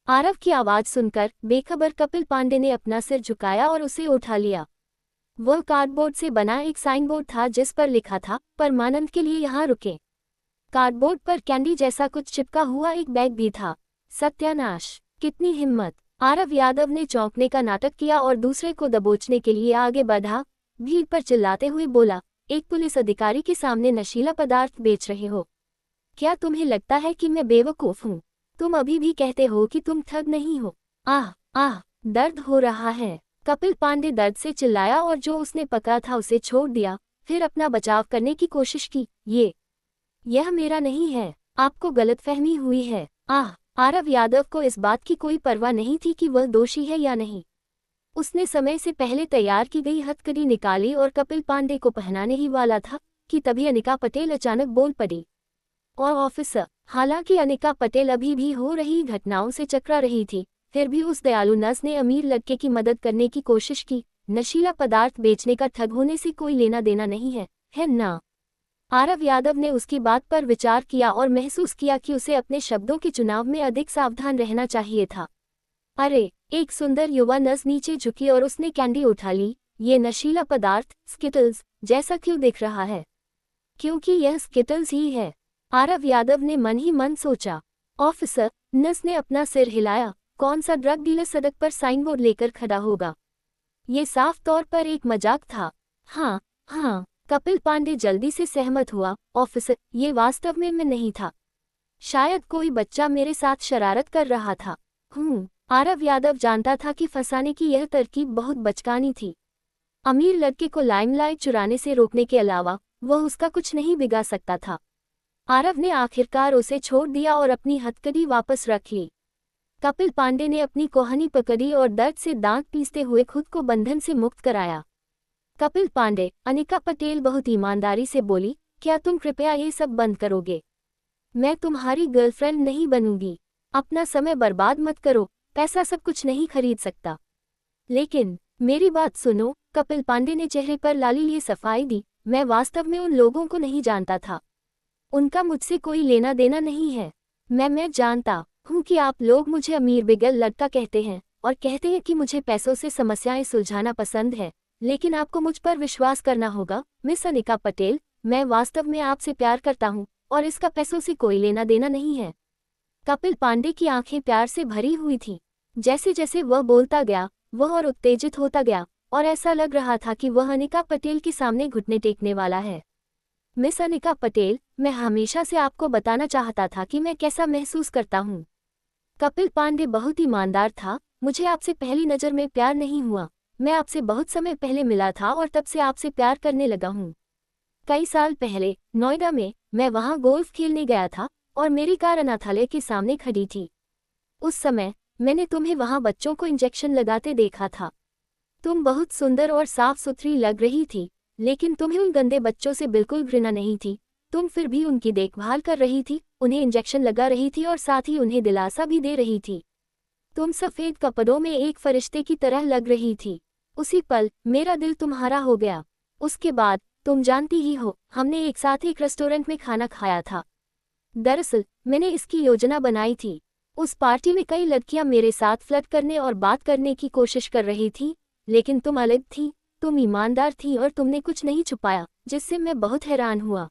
आरव की आवाज सुनकर बेखबर कपिल पांडे ने अपना सिर झुकाया और उसे उठा लिया। वह कार्डबोर्ड से बना एक साइन बोर्ड था जिस पर लिखा था, परमानंद के लिए यहाँ रुकें। कार्डबोर्ड पर कैंडी जैसा कुछ चिपका हुआ एक बैग भी था। सत्यानाश, कितनी हिम्मत! आरव यादव ने चौंकने का नाटक किया और दूसरे को दबोचने के लिए आगे बढ़ा। भीड़ पर चिल्लाते हुए बोला, एक पुलिस अधिकारी के सामने नशीला पदार्थ बेच रहे हो? क्या तुम्हें लगता है कि मैं बेवकूफ हूँ? तुम अभी भी कहते हो कि तुम ठग नहीं हो। आह आह, दर्द हो रहा है। कपिल पांडे दर्द से चिल्लाया और जो उसने पकड़ा था उसे छोड़ दिया, फिर अपना बचाव करने की कोशिश की। यह मेरा नहीं है, आपको गलतफहमी हुई है। आरव यादव को इस बात की कोई परवाह नहीं थी कि वह दोषी है या नहीं। उसने समय से पहले तैयार की गई हथकड़ी निकाली और कपिल पांडे को पहनाने ही वाला था कि तभी अनिका पटेल अचानक बोल पड़ी। और ऑफिसर, हालांकि अनिका पटेल अभी भी हो रही घटनाओं से चकरा रही थी, फिर भी उस दयालु नर्स ने अमीर लड़के की मदद करने की कोशिश की। नशीला पदार्थ बेचने का ठग होने से कोई लेना देना नहीं है ना? आरव यादव ने उसकी बात पर विचार किया और महसूस किया कि उसे अपने शब्दों के चुनाव में अधिक सावधान रहना चाहिए था। अरे, एक सुंदर युवा नर्स नीचे झुकी और उसने कैंडी उठा ली। ये नशीला पदार्थ स्किटल्स जैसा क्यों दिख रहा है? क्योंकि यह स्किटल्स ही है, आरव यादव ने मन ही मन सोचा। ऑफिसर, नर्स ने अपना सिर हिलाया। कौन सा ड्रग डीलर सड़क पर साइन बोर्ड लेकर खड़ा होगा? ये साफ तौर पर एक मजाक था। हाँ, कपिल पांडे जल्दी से सहमत हुआ। ऑफिसर, ये वास्तव में मैं नहीं था। शायद कोई बच्चा मेरे साथ शरारत कर रहा था। आरव यादव जानता था कि फंसाने की यह तरकीब बहुत बचकानी थी। अमीर लड़के को लाइमलाइट चुराने से रोकने के अलावा वह उसका कुछ नहीं बिगाड़ सकता था। आरव ने आखिरकार उसे छोड़ दिया और अपनी हथकड़ी वापस रख ली। कपिल पांडे ने अपनी कोहनी पकड़ी और दर्द से दांत पीसते हुए खुद को बंधन से मुक्त कराया। कपिल पांडे, अनिका पटेल बहुत ईमानदारी से बोली, क्या तुम कृपया ये सब बंद करोगे? मैं तुम्हारी गर्लफ्रेंड नहीं बनूंगी। अपना समय बर्बाद मत करो, पैसा सब कुछ नहीं खरीद सकता। लेकिन मेरी बात सुनो, कपिल पांडे ने चेहरे पर लाली लिए सफाई दी। मैं वास्तव में उन लोगों को नहीं जानता था। उनका मुझसे कोई लेना देना नहीं है। मैं जानता हूँ कि आप लोग मुझे अमीर बिगल लड़का कहते हैं और कहते हैं कि मुझे पैसों से समस्याएं सुलझाना पसंद है, लेकिन आपको मुझ पर विश्वास करना होगा मिस अनिका पटेल, मैं वास्तव में आपसे प्यार करता हूँ और इसका पैसों से कोई लेना देना नहीं है। कपिल पांडे की आंखें प्यार से भरी हुई थीं। जैसे जैसे वह बोलता गया वह और उत्तेजित होता गया और ऐसा लग रहा था कि वह अनिका पटेल के सामने घुटने टेकने वाला है। मिस अनिका पटेल, मैं हमेशा से आपको बताना चाहता था कि मैं कैसा महसूस करता हूँ। कपिल पांडे बहुत ईमानदार था। मुझे आपसे पहली नज़र में प्यार नहीं हुआ। मैं आपसे बहुत समय पहले मिला था और तब से आपसे प्यार करने लगा हूँ। कई साल पहले नोएडा में मैं वहाँ गोल्फ खेलने गया था और मेरी कार अनाथालय के सामने खड़ी थी। उस समय मैंने तुम्हें वहाँ बच्चों को इंजेक्शन लगाते देखा था। तुम बहुत सुंदर और साफ सुथरी लग रही थी, लेकिन तुम्हें उन गंदे बच्चों से बिल्कुल घृणा नहीं थी। तुम फिर भी उनकी देखभाल कर रही थी, उन्हें इंजेक्शन लगा रही थी और साथ ही उन्हें दिलासा भी दे रही थी। तुम सफ़ेद कपड़ों में एक फरिश्ते की तरह लग रही थी। उसी पल मेरा दिल तुम्हारा हो गया। उसके बाद तुम जानती ही हो, हमने एक साथ एक रेस्टोरेंट में खाना खाया था। दरअसल मैंने इसकी योजना बनाई थी। उस पार्टी में कई लड़कियां मेरे साथ फ्लर्ट करने और बात करने की कोशिश कर रही थी, लेकिन तुम अलग थी। तुम ईमानदार थी और तुमने कुछ नहीं छुपाया, जिससे मैं बहुत हैरान हुआ।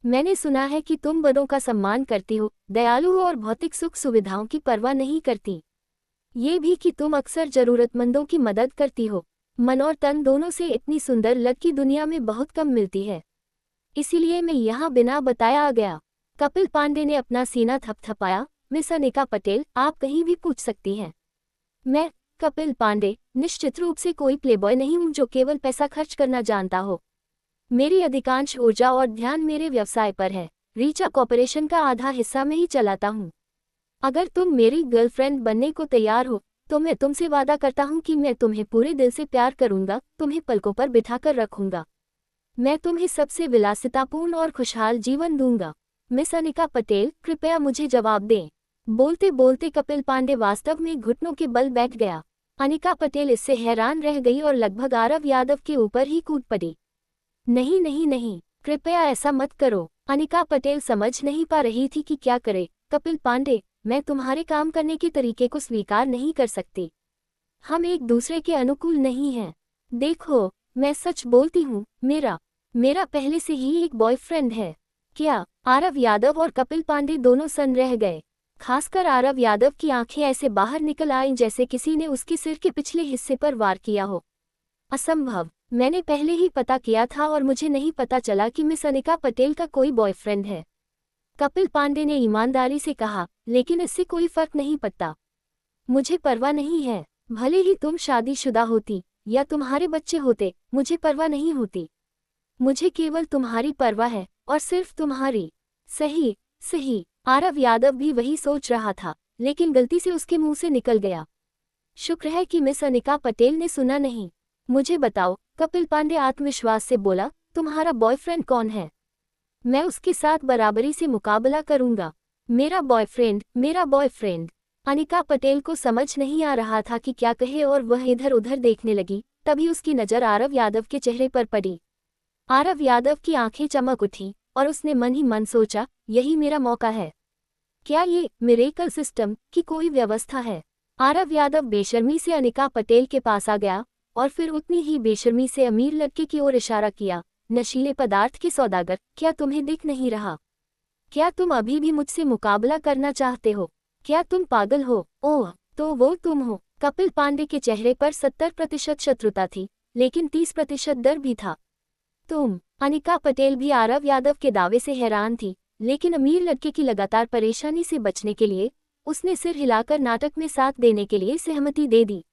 मैंने सुना है कि तुम बड़ों का सम्मान करती हो, दयालु हो और भौतिक सुख सुविधाओं की परवाह नहीं करती। ये भी कि तुम अक्सर जरूरतमंदों की मदद करती हो। मन और तन दोनों से इतनी सुंदर लड़की दुनिया में बहुत कम मिलती है। इसीलिए मैं यहाँ बिना बताया आ गया। कपिल पांडे ने अपना सीना थपथपाया। मिस अनिका पटेल, आप कहीं भी पूछ सकती हैं। मैं, कपिल पांडे, निश्चित रूप से कोई प्लेबॉय नहीं हूँ जो केवल पैसा खर्च करना जानता हो। मेरी अधिकांश ऊर्जा और ध्यान मेरे व्यवसाय पर है। रीचा कॉर्पोरेशन का आधा हिस्सा मैं ही चलाता हूँ। अगर तुम मेरी गर्लफ्रेंड बनने को तैयार हो तो मैं तुमसे वादा करता हूँ कि मैं तुम्हें पूरे दिल से प्यार करूँगा, तुम्हें पलकों पर बिठाकर रखूँगा। मैं तुम्हें सबसे विलासितापूर्ण और खुशहाल जीवन दूंगा। मिस अनिका पटेल, कृपया मुझे जवाब दें। बोलते बोलते कपिल पांडे वास्तव में घुटनों के बल बैठ गया। अनिका पटेल इससे हैरान रह गई और लगभग आरव यादव के ऊपर ही कूद पड़ी। नहीं नहीं नहीं, कृपया ऐसा मत करो। अनिका पटेल समझ नहीं पा रही थी कि क्या करे। कपिल पांडे, मैं तुम्हारे काम करने के तरीके को स्वीकार नहीं कर सकती। हम एक दूसरे के अनुकूल नहीं हैं। देखो, मैं सच बोलती हूँ, मेरा पहले से ही एक बॉयफ्रेंड है। क्या? आरव यादव और कपिल पांडे दोनों सन्न रह गए। खासकर आरव यादव की आंखें ऐसे बाहर निकल आईं जैसे किसी ने उसके सिर के पिछले हिस्से पर वार किया हो। असंभव, मैंने पहले ही पता किया था और मुझे नहीं पता चला कि मिस अनिका पटेल का कोई बॉयफ्रेंड है। कपिल पांडे ने ईमानदारी से कहा, लेकिन इससे कोई फर्क नहीं पड़ता। मुझे परवाह नहीं है। भले ही तुम शादीशुदा होती या तुम्हारे बच्चे होते, मुझे परवाह नहीं होती। मुझे केवल तुम्हारी परवाह है और सिर्फ तुम्हारी। सही सही। आरव यादव भी वही सोच रहा था, लेकिन गलती से उसके मुंह से निकल गया। शुक्र है कि मिस अनिका पटेल ने सुना नहीं। मुझे बताओ, कपिल पांडे आत्मविश्वास से बोला, तुम्हारा बॉयफ्रेंड कौन है? मैं उसके साथ बराबरी से मुकाबला करूंगा। मेरा बॉयफ्रेंड। अनिका पटेल को समझ नहीं आ रहा था कि क्या कहे और वह इधर उधर देखने लगी। तभी उसकी नज़र आरव यादव के चेहरे पर पड़ी। आरव यादव की आंखें चमक उठी और उसने मन ही मन सोचा, यही मेरा मौका है। क्या ये मिरेकल सिस्टम की कोई व्यवस्था है? आरव यादव बेशर्मी से अनिका पटेल के पास आ गया और फिर उतनी ही बेशर्मी से अमीर लड़के की ओर इशारा किया। नशीले पदार्थ के सौदागर, क्या तुम्हें दिख नहीं रहा? क्या तुम अभी भी मुझसे मुकाबला करना चाहते हो? क्या तुम पागल हो? ओह, तो वो तुम हो। कपिल पांडे के चेहरे पर 70% शत्रुता थी, लेकिन 30% डर भी था। तुम? अनिका पटेल भी आरव यादव के दावे से हैरान थी, लेकिन अमीर लड़के की लगातार परेशानी से बचने के लिए उसने सिर हिलाकर नाटक में साथ देने के लिए सहमति दे दी।